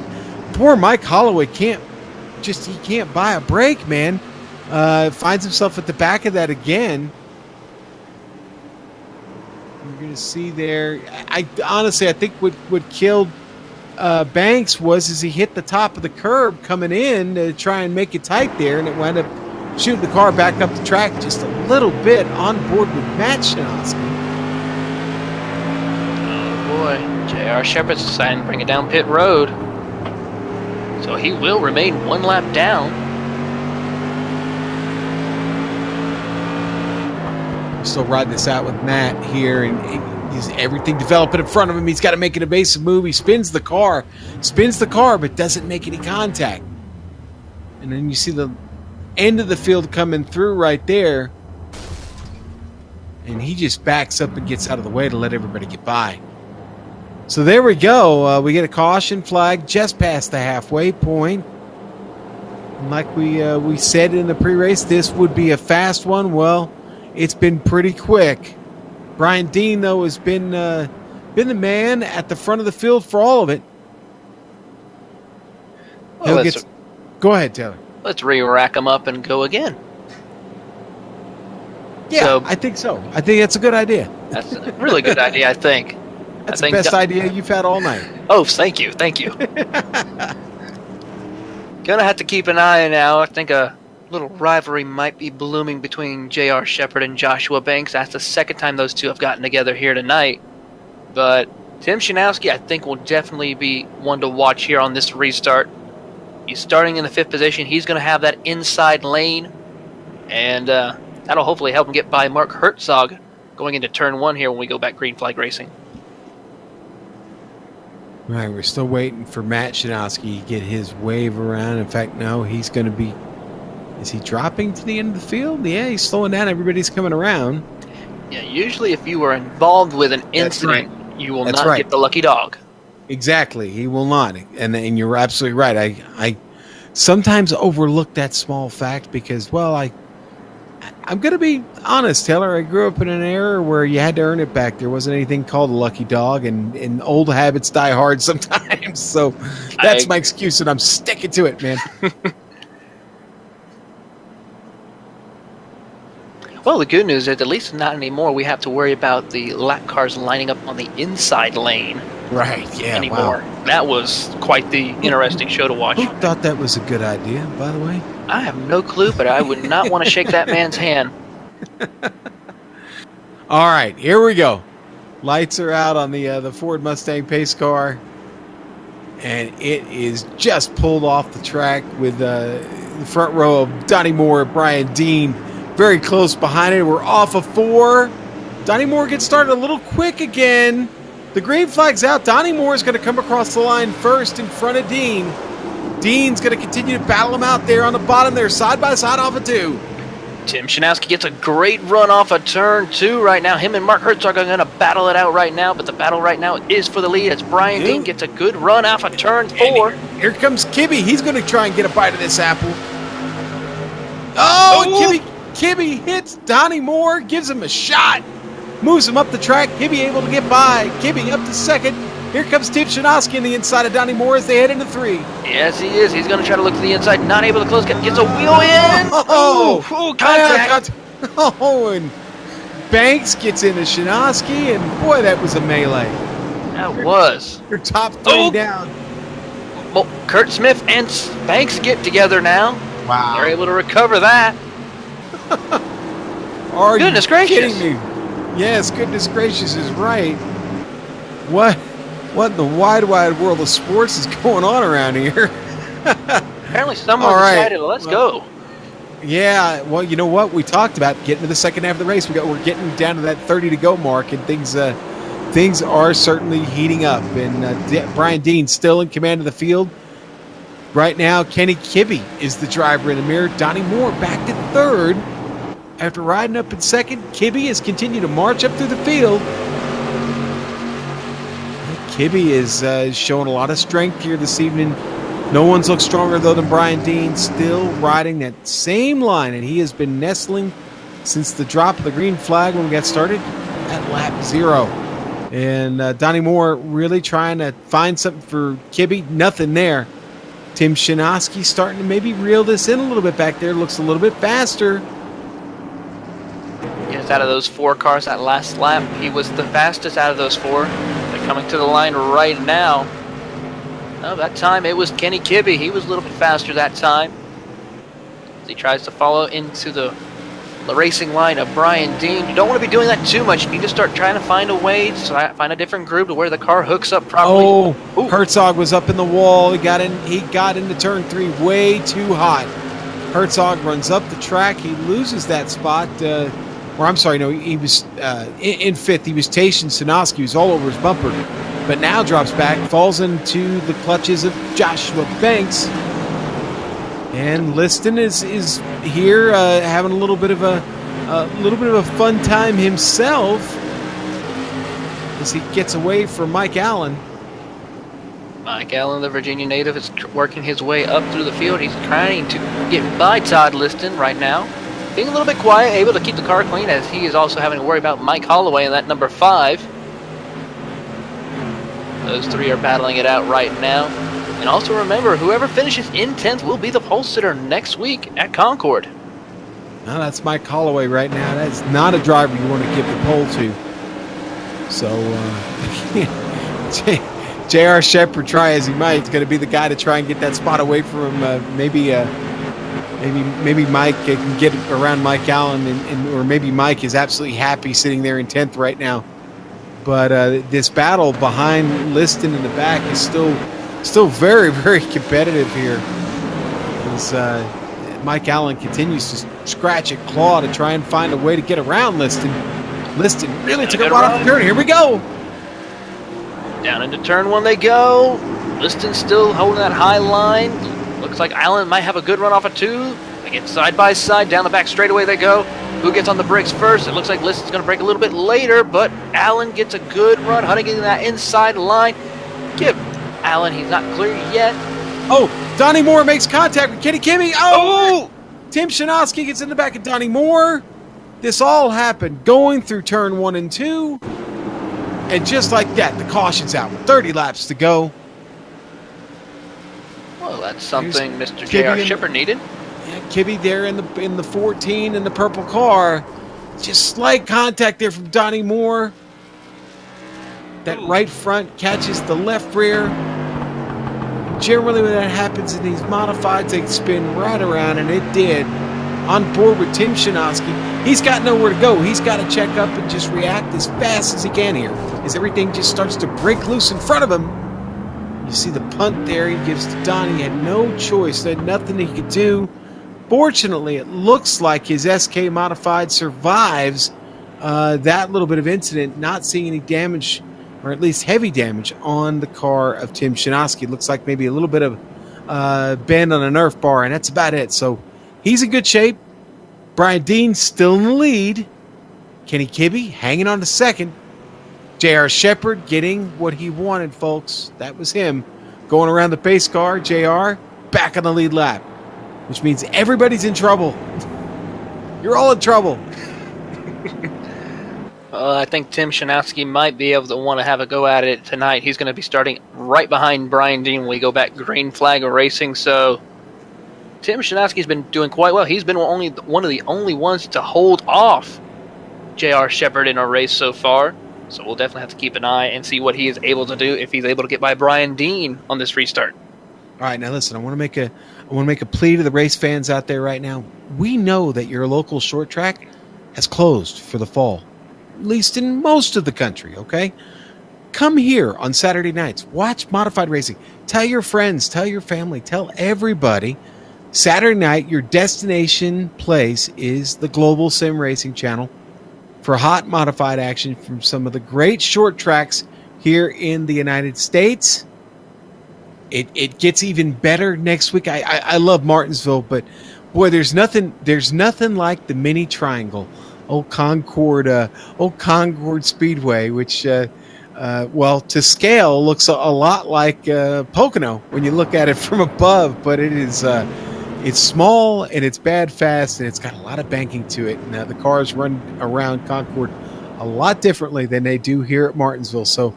Speaker 1: Poor Mike Holloway can't buy a break, man. Finds himself at the back of that again. You're going to see there. I honestly think what killed Banks was he hit the top of the curb coming in to try and make it tight there, and it wound up shooting the car back up the track just a little bit on board with Matt Shinosky.
Speaker 2: Oh boy, J.R. Shepard's deciding to bring it down pit road. So he will remain one lap down.
Speaker 1: Still riding this out with Matt here, and he's everything developing in front of him. He's got to make an evasive move. He spins the car, but doesn't make any contact. And then you see the end of the field coming through right there. And he just backs up and gets out of the way to let everybody get by. So there we go. We get a caution flag just past the halfway point. And like we said in the pre-race, this would be a fast one. Well, it's been pretty quick. Brian Dean, though, has been the man at the front of the field for all of it.
Speaker 2: Well,
Speaker 1: Go ahead, Taylor.
Speaker 2: Let's re-rack them up and go again.
Speaker 1: Yeah, so, I think so. I think that's a good idea.
Speaker 2: That's a really good idea, I think.
Speaker 1: That's the best idea you've had all night.
Speaker 2: Oh, thank you. Thank you. Gonna have to keep an eye now. I think a little rivalry might be blooming between J.R. Shepard and Joshua Banks. That's the second time those two have gotten together here tonight. But Tim Shinowski, I think, will definitely be one to watch here on this restart. He's starting in the 5th position. He's going to have that inside lane. And that'll hopefully help him get by Mark Herzog going into turn 1 here when we go back green flag racing.
Speaker 1: All right, we're still waiting for Matt Shinowski to get his wave around. In fact, no, he's going to be... Is he dropping to the end of the field? Yeah, he's slowing down. Everybody's coming around.
Speaker 2: Yeah, usually if you were involved with an incident, you will not get the lucky dog.
Speaker 1: Exactly, he will not. And you're absolutely right. I sometimes overlook that small fact because, well, I'm going to be honest, Taylor. I grew up in an era where you had to earn it back. There wasn't anything called a lucky dog, and old habits die hard sometimes. So that's my excuse, and I'm sticking to it, man.
Speaker 2: Well, the good news is at least not anymore. We have to worry about the lap cars lining up on the inside lane.
Speaker 1: Right, yeah,
Speaker 2: anymore. Wow. That was quite the interesting show to watch.
Speaker 1: Who thought that was a good idea, by the way?
Speaker 2: I have no clue, but I would not want to shake that man's hand.
Speaker 1: All right, here we go. Lights are out on the Ford Mustang pace car, and it is just pulled off the track with the front row of Donnie Moore, Brian Dean, very close behind it. We're off of 4. Donnie Moore gets started a little quick again. The green flag's out. Donnie Moore is going to come across the line first in front of Dean. Dean's going to continue to battle him out there on the bottom there, side by side off of 2.
Speaker 2: Tim Shinowski gets a great run off of turn 2 right now. Him and Mark Herzog are going to battle it out right now, but the battle right now is for the lead as Brian Dean gets a good run off of turn 4.
Speaker 1: And here comes Kibby. He's going to try and get a bite of this apple. Oh, Kibby hits Donnie Moore, gives him a shot, moves him up the track. Kibby able to get by. Kibby up to 2nd. Here comes Tim Shinowski on the inside of Donnie Moore as they head into 3.
Speaker 2: Yes, he is. He's going to try to look to the inside. Not able to close. Gets a wheel in. Contact.
Speaker 1: Oh, and Banks gets into Shinowski, and boy, that was a melee.
Speaker 2: That was.
Speaker 1: Your top 3 down.
Speaker 2: Well, Kurt Smith and Banks get together now.
Speaker 1: Wow.
Speaker 2: They're able to recover that.
Speaker 1: Are
Speaker 2: goodness
Speaker 1: you
Speaker 2: gracious.
Speaker 1: kidding me? Yes, goodness gracious is right. What in the wide world of sports is going on around here?
Speaker 2: Apparently someone decided, let's go.
Speaker 1: Yeah, well, you know what? We talked about getting to the second half of the race. We're getting down to that 30 to go mark, and things are certainly heating up. And Brian Dean still in command of the field. Right now, Kenny Kibbe is the driver in the mirror. Donnie Moore back to 3rd. After riding up in 2nd, Kibbe has continued to march up through the field. Kibbe is showing a lot of strength here this evening. No one's looked stronger, though, than Brian Dean. Still riding that same line, and he has been nestling since the drop of the green flag when we got started at lap 0. And Donnie Moore really trying to find something for Kibbe. Nothing there. Tim Shinowski starting to maybe reel this in a little bit back there. Looks a little bit faster.
Speaker 2: Yes, out of those 4 cars that last lap, he was the fastest out of those 4. They're coming to the line right now. Oh, that time it was Kenny Kibbe. He was a little bit faster that time. As he tries to follow into the racing line of Brian Dean. You don't want to be doing that too much. You need to start trying to find a way to find a different groove to where the car hooks up properly.
Speaker 1: Oh, Herzog was up in the wall. He got into turn 3 way too hot. Herzog runs up the track. He loses that spot. He was in 5th. He was chasing Sinoski. He was all over his bumper. But now drops back, falls into the clutches of Joshua Banks. And Liston is here having a little bit of a fun time himself as he gets away from Mike Allen.
Speaker 2: Mike Allen, the Virginia native, is working his way up through the field. He's trying to get by Todd Liston right now. Being a little bit quiet, able to keep the car clean, as he is also having to worry about Mike Holloway in that number 5. Those three are battling it out right now. And also remember, whoever finishes in 10th will be the pole sitter next week at Concord.
Speaker 1: Now that's Mike Holloway right now. That's not a driver you want to give the pole to. So, J.R. Shepard, try as he might, is going to be the guy to try and get that spot away from him. Maybe Mike can get around Mike Allen, or maybe Mike is absolutely happy sitting there in 10th right now. But this battle behind Liston in the back is still very, very competitive here. As Mike Allen continues to scratch and claw to try and find a way to get around Liston. Liston really took a lot off the turn. Here we go.
Speaker 2: Down into turn 1 they go. Liston still holding that high line. Looks like Allen might have a good run off of 2. They get side by side. Down the back straightaway they go. Who gets on the brakes first? It looks like Liston's going to brake a little bit later, but Allen gets a good run, hunting that inside line. Give Allen, he's not clear yet.
Speaker 1: Oh, Donnie Moore makes contact with Kenny Kimmy. Oh! Tim Shanowski gets in the back of Donnie Moore. This all happened going through turn 1 and 2. And just like that, the caution's out with 30 laps to go.
Speaker 2: Well, that's something Mr. J.R. Shepard needed.
Speaker 1: Yeah, Kibby there in the 14 in the purple car. Just slight contact there from Donnie Moore. That right front catches the left rear. Generally when that happens in these modifieds, they spin right around, and it did. On board with Tim Shanowski. He's got nowhere to go. He's got to check up and just react as fast as he can here, as everything just starts to break loose in front of him. You see the punt there he gives to Donnie. He had no choice. There had nothing he could do. Fortunately, it looks like his SK Modified survives that little bit of incident, not seeing any damage, or at least heavy damage, on the car of Tim Shanowski. It looks like maybe a little bit of bend on a Nerf bar, and that's about it. So he's in good shape. Brian Dean still in the lead. Kenny Kibbe hanging on to second. J.R. Shepard getting what he wanted, folks. That was him going around the pace car. J.R. back on the lead lap, which means everybody's in trouble. You're all in trouble.
Speaker 2: I think Tim Shanowski might be able to want to have a go at it tonight. He's going to be starting right behind Brian Dean when we go back green flag racing. So Tim Shanowski's been doing quite well. He's been one of the only ones to hold off J.R. Shepard in a race so far. So we'll definitely have to keep an eye and see what he is able to do if he's able to get by Brian Dean on this restart.
Speaker 1: All right, now listen, I want to make a plea to the race fans out there right now. We know that your local short track has closed for the fall, at least in most of the country, okay? Come here on Saturday nights. Watch modified racing. Tell your friends, tell your family, tell everybody. Saturday night, your destination place is the Global SimRacing Channel for hot modified action from some of the great short tracks here in the United States. It gets even better next week. I love Martinsville, but boy, there's nothing like the mini triangle, old Concord Speedway, which well, to scale looks a lot like Pocono when you look at it from above, but it is it's small and it's bad fast and it's got a lot of banking to it. Now the cars run around Concord a lot differently than they do here at Martinsville. So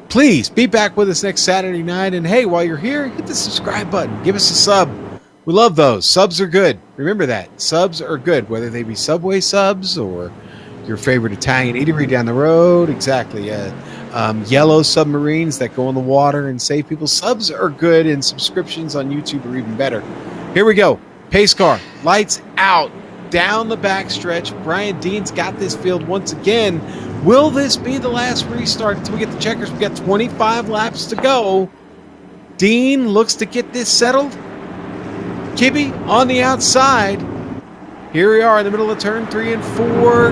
Speaker 1: please be back with us next Saturday night. And hey, while you're here, hit the subscribe button. Give us a sub. We love those. Subs are good. Remember that. Subs are good, whether they be Subway subs or your favorite Italian eatery down the road. Exactly. Yellow submarines that go in the water and save people. Subs are good, and subscriptions on YouTube are even better. Here we go. Pace car. Lights out. Down the backstretch. Brian Dean's got this field once again. Will this be the last restart until we get the checkers? We've got 25 laps to go. Dean looks to get this settled. Kibbe on the outside. Here we are in the middle of turn 3 and 4.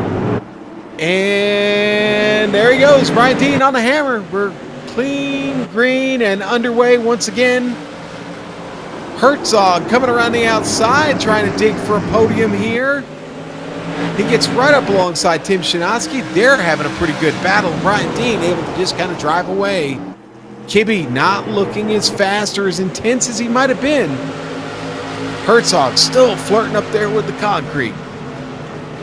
Speaker 1: And there he goes. Brian Dean on the hammer. We're clean, green, and underway once again. Herzog coming around the outside, trying to dig for a podium here. He gets right up alongside Tim Szymanski. They're having a pretty good battle. Brian Dean able to just kind of drive away. Kibbe not looking as fast or as intense as he might have been. Herzog still flirting up there with the concrete.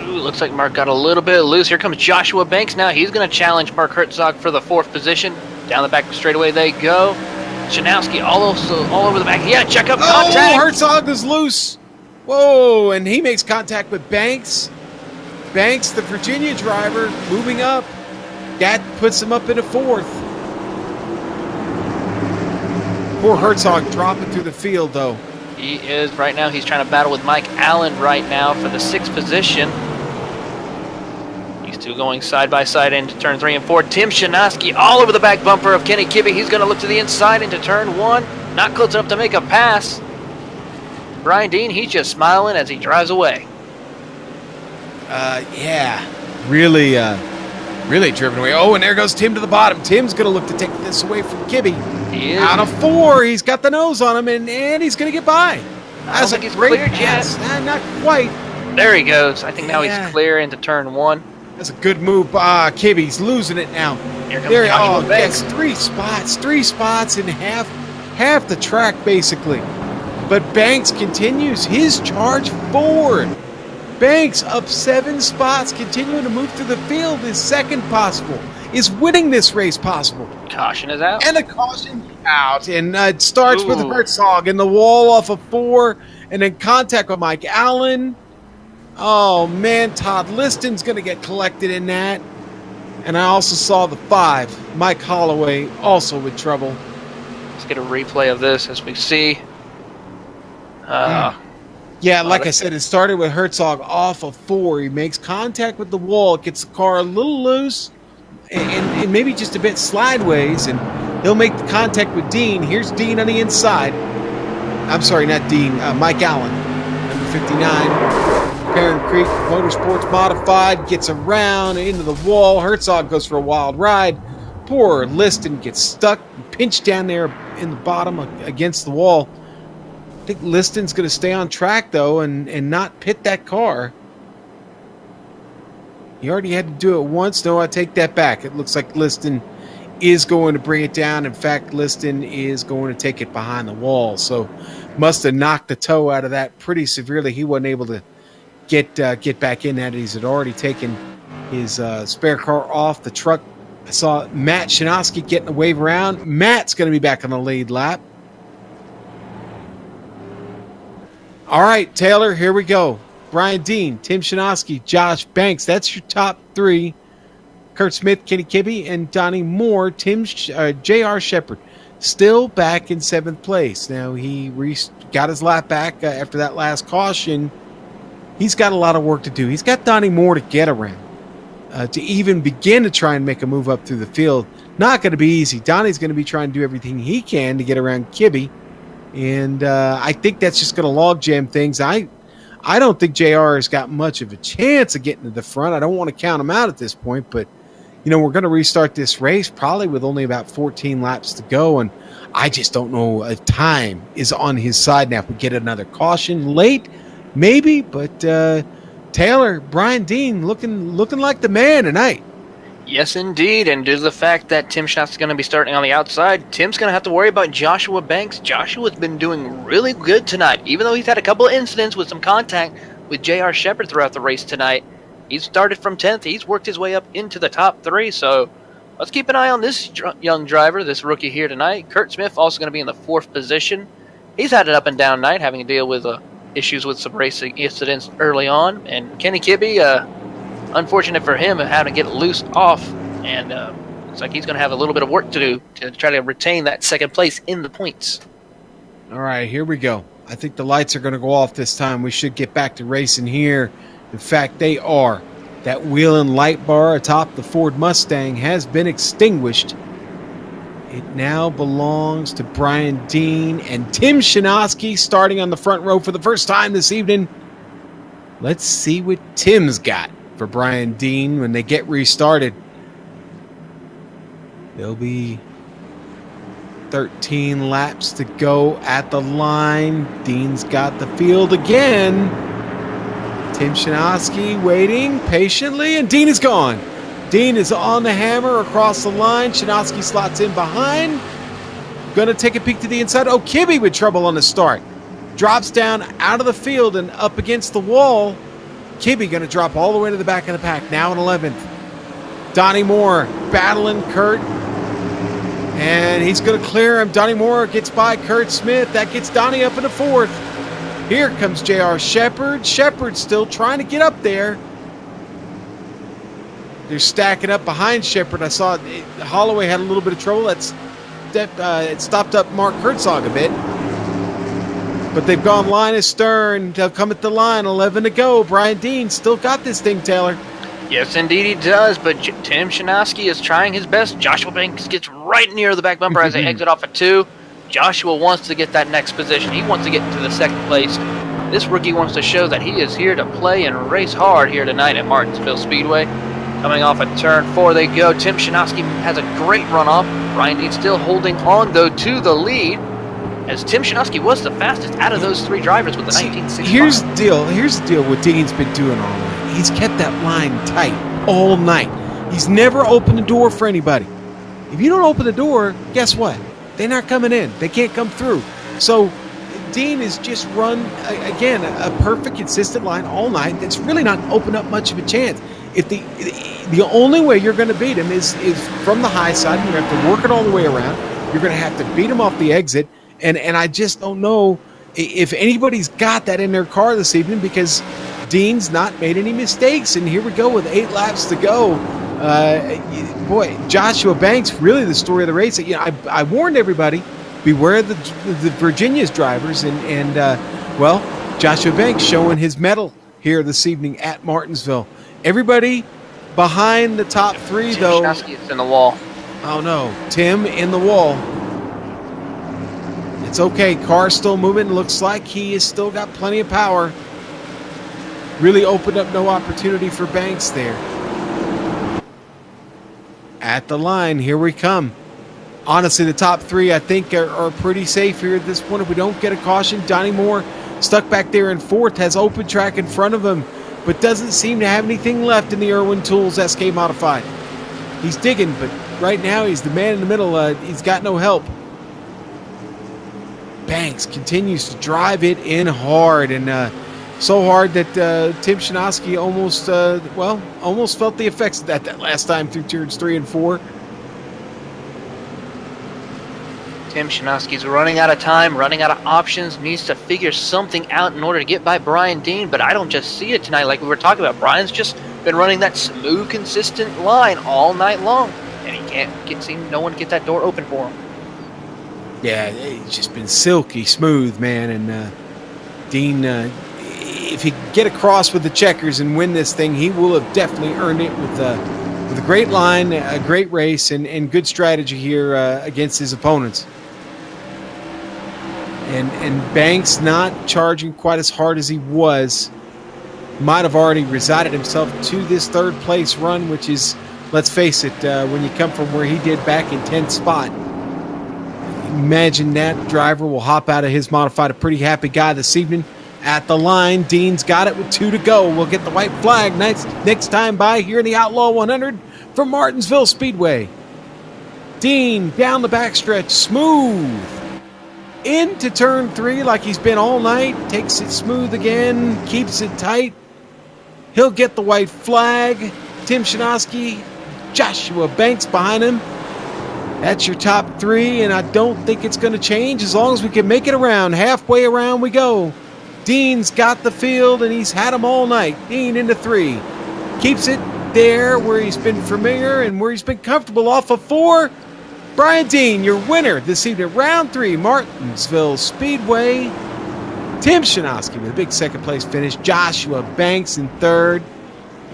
Speaker 2: Ooh, looks like Mark got a little bit loose. Here comes Joshua Banks now. He's going to challenge Mark Herzog for the 4th position. Down the back straightaway they go. Szymanski all over the back. Yeah, check up contact.
Speaker 1: Oh, Herzog is loose. Whoa, and he makes contact with Banks. Banks, the Virginia driver, moving up. That puts him up in a 4th. Poor Herzog dropping through the field, though.
Speaker 2: He is right now. He's trying to battle with Mike Allen right now for the 6th position. These two going side by side into turn 3 and 4. Tim Szymanski all over the back bumper of Kenny Kibbe. He's going to look to the inside into turn 1. Not close enough to make a pass. Brian Dean, he's just smiling as he drives away.
Speaker 1: Yeah, really driven away. Oh, and there goes Tim to the bottom. Tim's going to look to take this away from Kibbe.
Speaker 2: He is.
Speaker 1: Out of 4, he's got the nose on him, and he's going to get by.
Speaker 2: I don't think he's cleared yet.
Speaker 1: Not quite.
Speaker 2: There he goes. I think now he's clear into turn 1.
Speaker 1: That's a good move. Kibbe's losing it now.
Speaker 2: Here comes Joshua Banks.
Speaker 1: Gets 3 spots in half the track, basically. But Banks continues his charge forward. Banks up 7 spots, continuing to move through the field. Is second possible. Is winning this race possible.
Speaker 2: Caution is out.
Speaker 1: And a caution out. And it starts with Herzog in the wall off of 4. And then contact with Mike Allen. Oh, man. Todd Liston's going to get collected in that. And I also saw the 5. Mike Holloway also with trouble.
Speaker 2: Let's get a replay of this as we see.
Speaker 1: Yeah, like I said, it started with Herzog off of 4. He makes contact with the wall, gets the car a little loose, and maybe just a bit sideways, and he'll make the contact with Dean. Here's Dean on the inside. I'm sorry, not Dean, Mike Allen, number 59. Parent Creek Motorsports Modified gets around into the wall. Herzog goes for a wild ride. Poor Liston gets stuck, pinched down there in the bottom against the wall. I think Liston's going to stay on track, though, and not pit that car. He already had to do it once. No, I take that back. It looks like Liston is going to bring it down. In fact, Liston is going to take it behind the wall. So must have knocked the toe out of that pretty severely. He wasn't able to get back in that. He's had already taken his spare car off the truck. I saw Matt Szymanski getting a wave around. Matt's going to be back on the lead lap. All right, Taylor, here we go. Brian Dean, Tim Szymanski, Josh Banks. That's your top 3. Kurt Smith, Kenny Kibbe, and Donnie Moore. J.R. Shepard still back in 7th place. Now, he got his lap back after that last caution. He's got a lot of work to do. He's got Donnie Moore to get around. To even begin to try and make a move up through the field. Not going to be easy. Donnie's going to be trying to do everything he can to get around Kibbe. And I think that's just going to logjam things. I don't think JR has got much of a chance of getting to the front. I don't want to count him out at this point, but we're going to restart this race probably with only about 14 laps to go, and I just don't know if time is on his side now. If we get another caution late, maybe, but Taylor, Brian Dean looking like the man tonight.
Speaker 2: Yes, indeed, and due to the fact that Tim Schatz is going to be starting on the outside, Tim's going to have to worry about Joshua Banks. Joshua's been doing really good tonight, even though he's had a couple of incidents with some contact with J.R. Shepard throughout the race tonight. He's started from 10th. He's worked his way up into the top 3, so let's keep an eye on this young driver, this rookie here tonight. Kurt Smith also going to be in the 4th position. He's had an up and down night, having to deal with issues with some racing incidents early on, and Kenny Kibbe, unfortunate for him, having to get loose off, and looks like he's going to have a little bit of work to do to try to retain that 2nd place in the points.
Speaker 1: All right, here we go. I think the lights are going to go off this time. We should get back to racing here. In fact, they are. That wheel and light bar atop the Ford Mustang has been extinguished. It now belongs to Brian Dean and Tim Szymanski starting on the front row for the first time this evening. Let's see what Tim's got for Brian Dean when they get restarted. They'll be 13 laps to go at the line. Dean's got the field again. Tim Shinowski waiting patiently, and Dean is gone. Dean is on the hammer across the line. Shinowski slots in behind. Gonna take a peek to the inside. Oh, Kibbe with trouble on the start. Drops down out of the field and up against the wall. Kibbe gonna drop all the way to the back of the pack. Now in 11th. Donnie Moore battling Kurt. And he's gonna clear him. Donnie Moore gets by Kurt Smith. That gets Donnie up into 4th. Here comes JR Shepard. Shepard still trying to get up there. They're stacking up behind Shepard. I saw Holloway had a little bit of trouble. It stopped up Mark Herzog a bit. But they've gone line astern. They'll come at the line. 11 to go. Brian Dean still got this thing, Taylor.
Speaker 2: Yes, indeed he does, but Tim Shinowski is trying his best. Joshua Banks gets right near the back bumper as they exit off at 2. Joshua wants to get that next position. He wants to get to the 2nd place. This rookie wants to show that he is here to play and race hard here tonight at Martinsville Speedway. Coming off at turn 4 they go. Tim Shinowski has a great runoff. Brian Dean still holding on, though, to the lead, as Tim Shinowski was the fastest out of those 3 drivers with the 1965.
Speaker 1: Here's the deal what Dean's been doing all night. He's kept that line tight all night. He's never opened the door for anybody. If you don't open the door, guess what? They're not coming in. They can't come through. So Dean has just run, again, a perfect, consistent line all night that's really not opened up much of a chance. If the only way you're going to beat him is from the high side, and you have to work it all the way around. You're going to have to beat him off the exit, and I just don't know if anybody's got that in their car this evening, because Dean's not made any mistakes, and here we go with 8 laps to go. Boy, Joshua Banks, really the story of the race. You know, I warned everybody, beware the Virginia's drivers, and well, Joshua Banks showing his mettle here this evening at Martinsville. Everybody behind the top 3, though.
Speaker 2: Shinowski is in the wall.
Speaker 1: Oh no, Tim in the wall. It's okay, car's still moving. Looks like he has still got plenty of power. Really opened up no opportunity for Banks there. At the line, here we come. Honestly, the top 3, I think, are pretty safe here at this point. If we don't get a caution, Donnie Moore stuck back there in 4th, has open track in front of him, but doesn't seem to have anything left in the Irwin Tools SK Modified. He's digging, but right now he's the man in the middle. He's got no help. Banks continues to drive it in hard, and so hard that Tim Shinowski almost felt the effects of that last time through turns 3 and 4.
Speaker 2: Tim Shinowski's running out of time, running out of options, needs to figure something out in order to get by Brian Dean, but I don't just see it tonight like we were talking about. Brian's just been running that smooth, consistent line all night long, and he can't seem no one get that door open for him. Yeah,
Speaker 1: it's just been silky smooth, man, and Dean, if he can get across with the checkers and win this thing, he will have definitely earned it with a great line, a great race, and good strategy here against his opponents. And Banks not charging quite as hard as he was, might have already resided himself to this 3rd place run, which is, let's face it, when you come from where he did back in 10th spot, imagine that driver will hop out of his modified a pretty happy guy this evening. At the line, Dean's got it with 2 to go. We'll get the white flag next time by here in the Outlaw 100 from Martinsville Speedway. Dean down the backstretch, smooth. Into turn 3 like he's been all night. Takes it smooth again, keeps it tight. He'll get the white flag. Tim Shinowski, Joshua Banks behind him. That's your top 3, and I don't think it's going to change as long as we can make it around. Halfway around we go. Dean's got the field, and he's had them all night. Dean into 3. Keeps it there where he's been familiar and where he's been comfortable off of 4. Brian Dean, your winner this evening, round 3, Martinsville Speedway. Tim Shinowski with a big 2nd place finish. Joshua Banks in 3rd.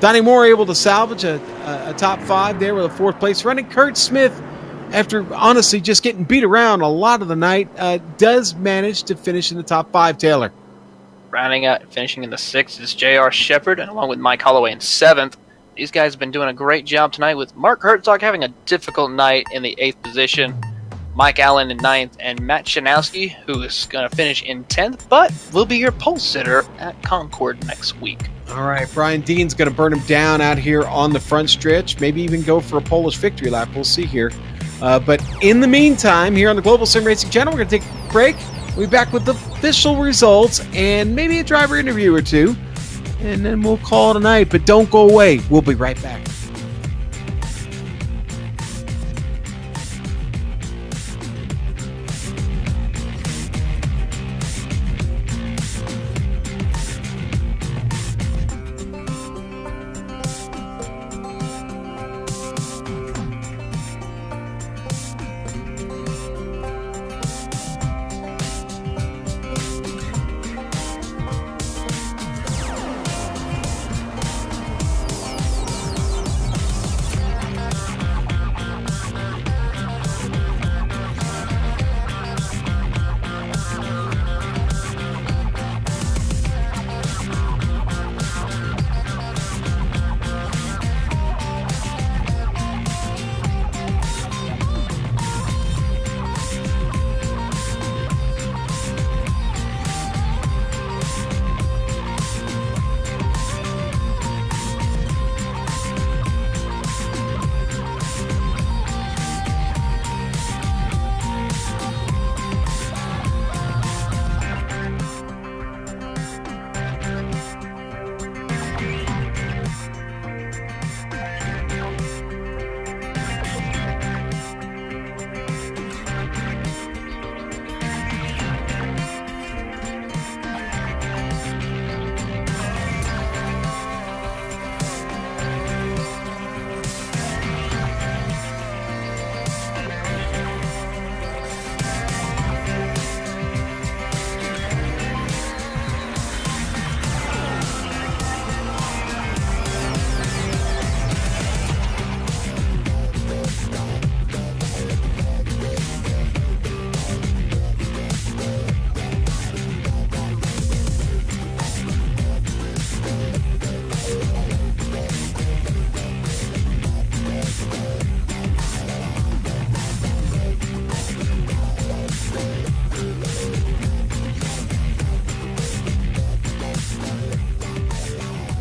Speaker 1: Donnie Moore able to salvage a top 5 there with a 4th place running. Kurt Smith, after honestly just getting beat around a lot of the night, does manage to finish in the top 5, Taylor.
Speaker 2: Rounding out and finishing in the 6th is JR Shepard, and along with Mike Holloway in 7th. These guys have been doing a great job tonight, with Mark Herzog having a difficult night in the 8th position. Mike Allen in 9th, and Matt Shanowski, who is going to finish in 10th, but will be your pole sitter at Concord next week.
Speaker 1: All right, Brian Dean's going to burn him down out here on the front stretch, maybe even go for a Polish victory lap. We'll see here. But in the meantime, here on the Global Sim Racing Channel, we're going to take a break. We'll be back with the official results and maybe a driver interview or two, and then we'll call it a night. But don't go away. We'll be right back.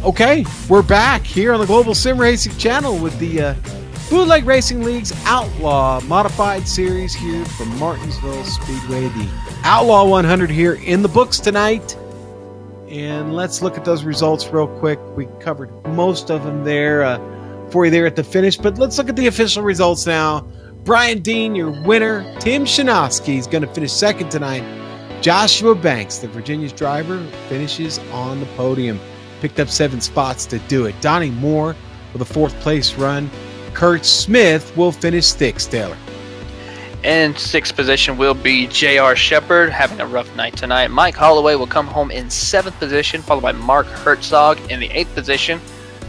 Speaker 1: Okay, we're back here on the Global Sim Racing Channel with the Bootleg Racing League's Outlaw Modified Series here from Martinsville Speedway. The Outlaw 100 here in the books tonight. And let's look at those results real quick. We covered most of them there for you there at the finish, but let's look at the official results now. Brian Dean, your winner. Tim Shanowski is going to finish second tonight. Joshua Banks, the Virginia's driver, finishes on the podium. Picked up 7 spots to do it. Donnie Moore with a 4th place run. Kurt Smith will finish 6th, Taylor.
Speaker 2: In 6th position will be J.R. Shepard, having a rough night tonight. Mike Holloway will come home in 7th position, followed by Mark Herzog in the 8th position.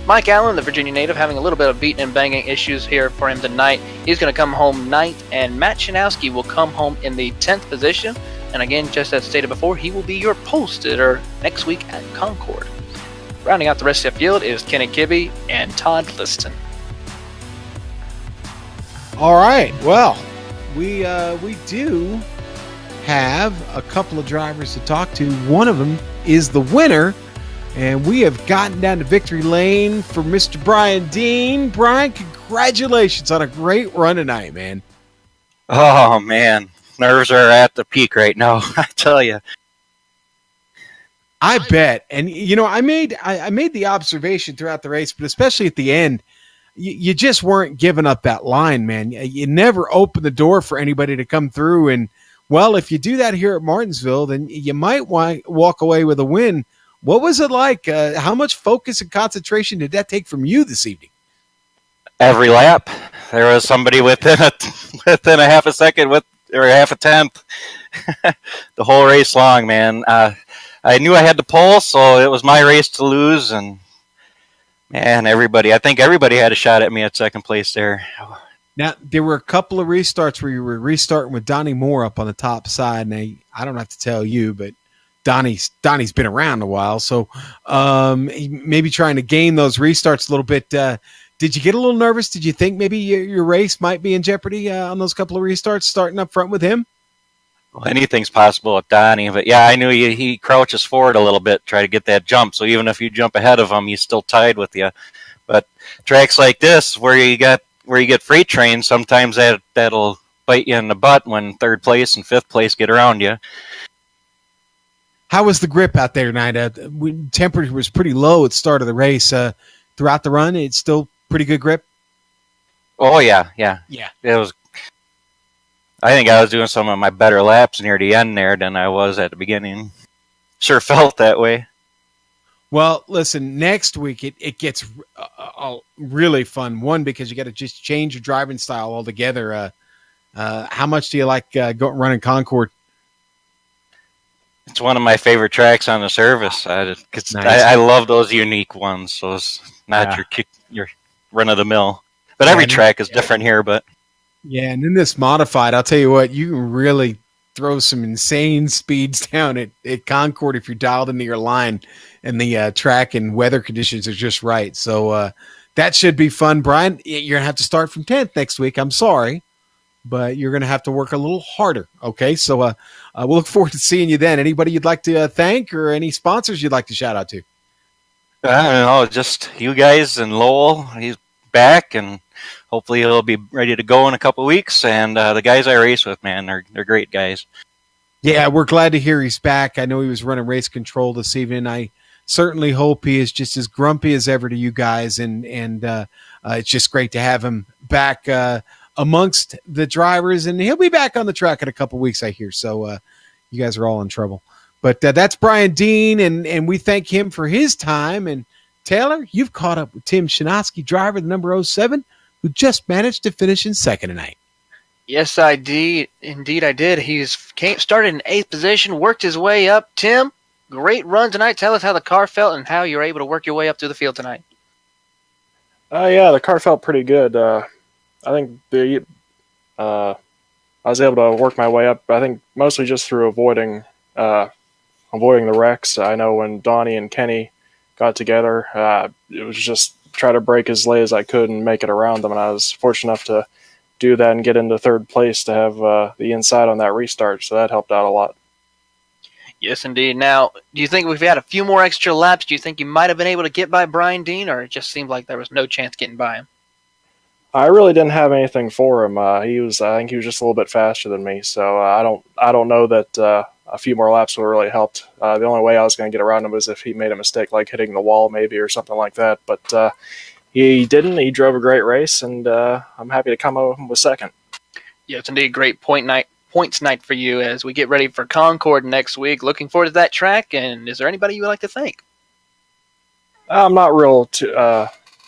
Speaker 2: Mike Allen, the Virginia native, having a little bit of beating and banging issues here for him tonight. He's going to come home 9th, and Matt Shanowski will come home in the 10th position. And again, just as stated before, he will be your pole sitter next week at Concord. Rounding out the rest of the field is Kenny Kibbe and Todd Liston.
Speaker 1: All right, well, we do have a couple of drivers to talk to. One of them is the winner, and we have gotten down to victory lane for Mr. Brian Dean. Brian, congratulations on a great run tonight, man.
Speaker 4: Oh, man. Nerves are at the peak right now, I tell you.
Speaker 1: I bet. And, you know, I made the observation throughout the race, but especially at the end, you just weren't giving up that line, man. You never opened the door for anybody to come through. And, well, if you do that here at Martinsville, then you might walk away with a win. What was it like? How much focus and concentration did that take from you this evening?
Speaker 4: Every lap, there was somebody within a half a second or half a tenth. The whole race long, man. I knew I had the pole, so it was my race to lose, and man, I think everybody had a shot at me at second place there.
Speaker 1: Now, there were a couple of restarts where you were restarting with Donnie Moore up on the top side, and I don't have to tell you, but Donnie's been around a while, so maybe trying to game those restarts a little bit. Did you get a little nervous? Did you think maybe your race might be in jeopardy on those couple of restarts starting up front with him?
Speaker 4: Well, anything's possible with Donnie, but yeah, I knew he crouches forward a little bit, try to get that jump. So even if you jump ahead of him, he's still tied with you. But tracks like this, where you get freight trains, sometimes that'll bite you in the butt when third place and fifth place get around you.
Speaker 1: How was the grip out there tonight? Temperature was pretty low at the start of the race. Throughout the run, it's still pretty good grip?
Speaker 4: Oh, yeah. It was. I think I was doing some of my better laps near the end there than I was at the beginning. Sure felt that way.
Speaker 1: Well, listen, next week it gets really fun. One, because you got to just change your driving style altogether. How much do you like running Concord?
Speaker 4: It's one of my favorite tracks on the service. Nice. I love those unique ones. So it's not your run of the mill. But every track is different here. But
Speaker 1: yeah, and in this modified, I'll tell you what, you can really throw some insane speeds down at Concord if you're dialed into your line, and the track and weather conditions are just right. So that should be fun, Brian. You're gonna have to start from 10th next week. I'm sorry, but you're gonna have to work a little harder. Okay, so we'll look forward to seeing you then. Anybody you'd like to thank, or any sponsors you'd like to shout out to?
Speaker 4: I don't know, just you guys and Lowell. He's back, and hopefully he'll be ready to go in a couple of weeks. And the guys I race with, man, they're great guys.
Speaker 1: Yeah, we're glad to hear he's back. I know he was running race control this evening. I certainly hope he is just as grumpy as ever to you guys, and it's just great to have him back amongst the drivers, and he'll be back on the track in a couple of weeks, I hear. So you guys are all in trouble. But that's Brian Dean, and we thank him for his time. And Taylor, you've caught up with Tim Shinosky, driver, the number 07, who just managed to finish in second tonight.
Speaker 2: Yes, I did. Indeed, I did. Started in 8th position, worked his way up. Tim, great run tonight. Tell us how the car felt and how you were able to work your way up through the field tonight.
Speaker 5: Yeah, the car felt pretty good. I think I was able to work my way up, I think, mostly just through avoiding the wrecks. I know when Donnie and Kenny got together, it was just try to brake as late as I could and make it around them, and I was fortunate enough to do that and get into third place to have the inside on that restart, so that helped out a lot.
Speaker 2: Yes, indeed. Now, do you think if we had a few more extra laps, do you think you might have been able to get by Brian Dean, or it just seemed like there was no chance getting by him?
Speaker 5: I really didn't have anything for him. I think he was just a little bit faster than me, so I don't know that a few more laps would have really helped. The only way I was going to get around him was if he made a mistake, like hitting the wall maybe or something like that. But he didn't. He drove a great race, and I'm happy to come home with second.
Speaker 2: Yes, indeed. Great points night for you as we get ready for Concord next week. Looking forward to that track. And is there anybody you would like to thank?
Speaker 5: I'm not real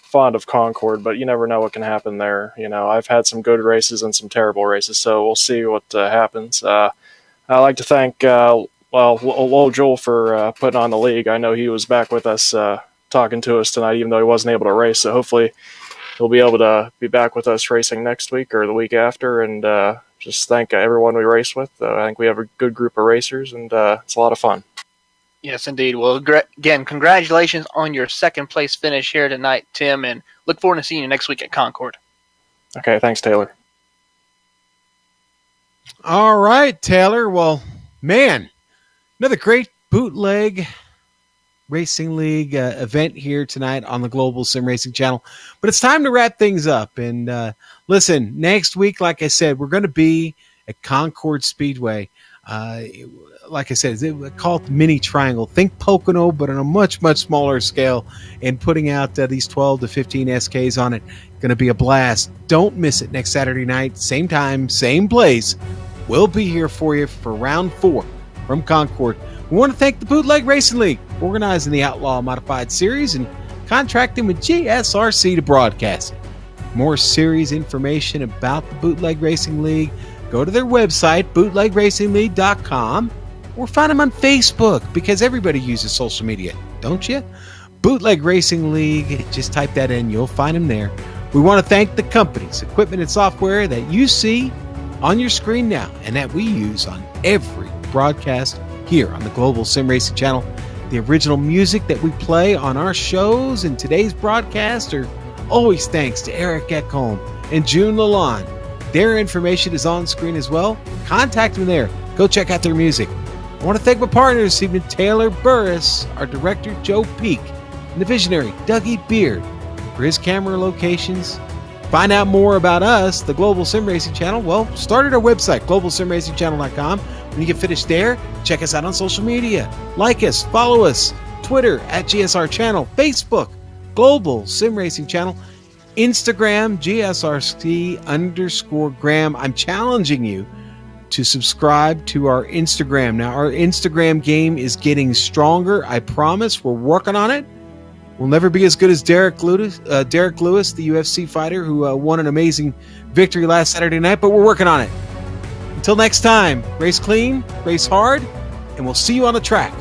Speaker 5: fond of Concord, but you never know what can happen there. You know, I've had some good races and some terrible races, so we'll see what happens. I'd like to thank Lowell Joel for putting on the league. I know he was back with us talking to us tonight, even though he wasn't able to race. So hopefully he'll be able to be back with us racing next week or the week after. And just thank everyone we race with. I think we have a good group of racers, and it's a lot of fun.
Speaker 2: Yes, indeed. Well, again, congratulations on your second place finish here tonight, Tim, and look forward to seeing you next week at Concord.
Speaker 5: Okay, thanks, Taylor.
Speaker 1: All right, Taylor. Well, man, another great Bootleg Racing League event here tonight on the Global SimRacing Channel. But it's time to wrap things up. And listen, next week, like I said, we're going to be at Concord Speedway. Like I said, they call it the Mini Triangle. Think Pocono, but on a much, much smaller scale, and putting out these 12 to 15 SKs on it. Going to be a blast. Don't miss it next Saturday night. Same time, same place. We'll be here for you for round 4 from Concord. We want to thank the Bootleg Racing League for organizing the Outlaw Modified Series and contracting with GSRC to broadcast it. More series information about the Bootleg Racing League, go to their website, bootlegracingleague.com, or find them on Facebook, because everybody uses social media, don't you? Bootleg Racing League, just type that in, you'll find them there. We want to thank the companies, equipment, and software that you see on your screen now and that we use on every broadcast here on the Global SimRacing Channel. The original music that we play on our shows and today's broadcast are Always thanks to Eric Ekholm and June Lalonde. Their information is on screen as well. Contact them there. Go check out their music. I want to thank my partners this evening, Taylor Burris, our director, Joe Peak, and the visionary, Dougie Beard, for his camera locations. Find out more about us, the Global SimRacing Channel. Well, start at our website, globalsimracingchannel.com. When you get finished there, check us out on social media. Like us, follow us, Twitter at GSR Channel, Facebook, Global SimRacing Channel, Instagram, GSRC_Graham. I'm challenging you to subscribe to our Instagram. Now, our Instagram game is getting stronger. I promise. We're working on it. We'll never be as good as Derek Lewis, the UFC fighter who won an amazing victory last Saturday night, but we're working on it. Until next time, race clean, race hard, and we'll see you on the track.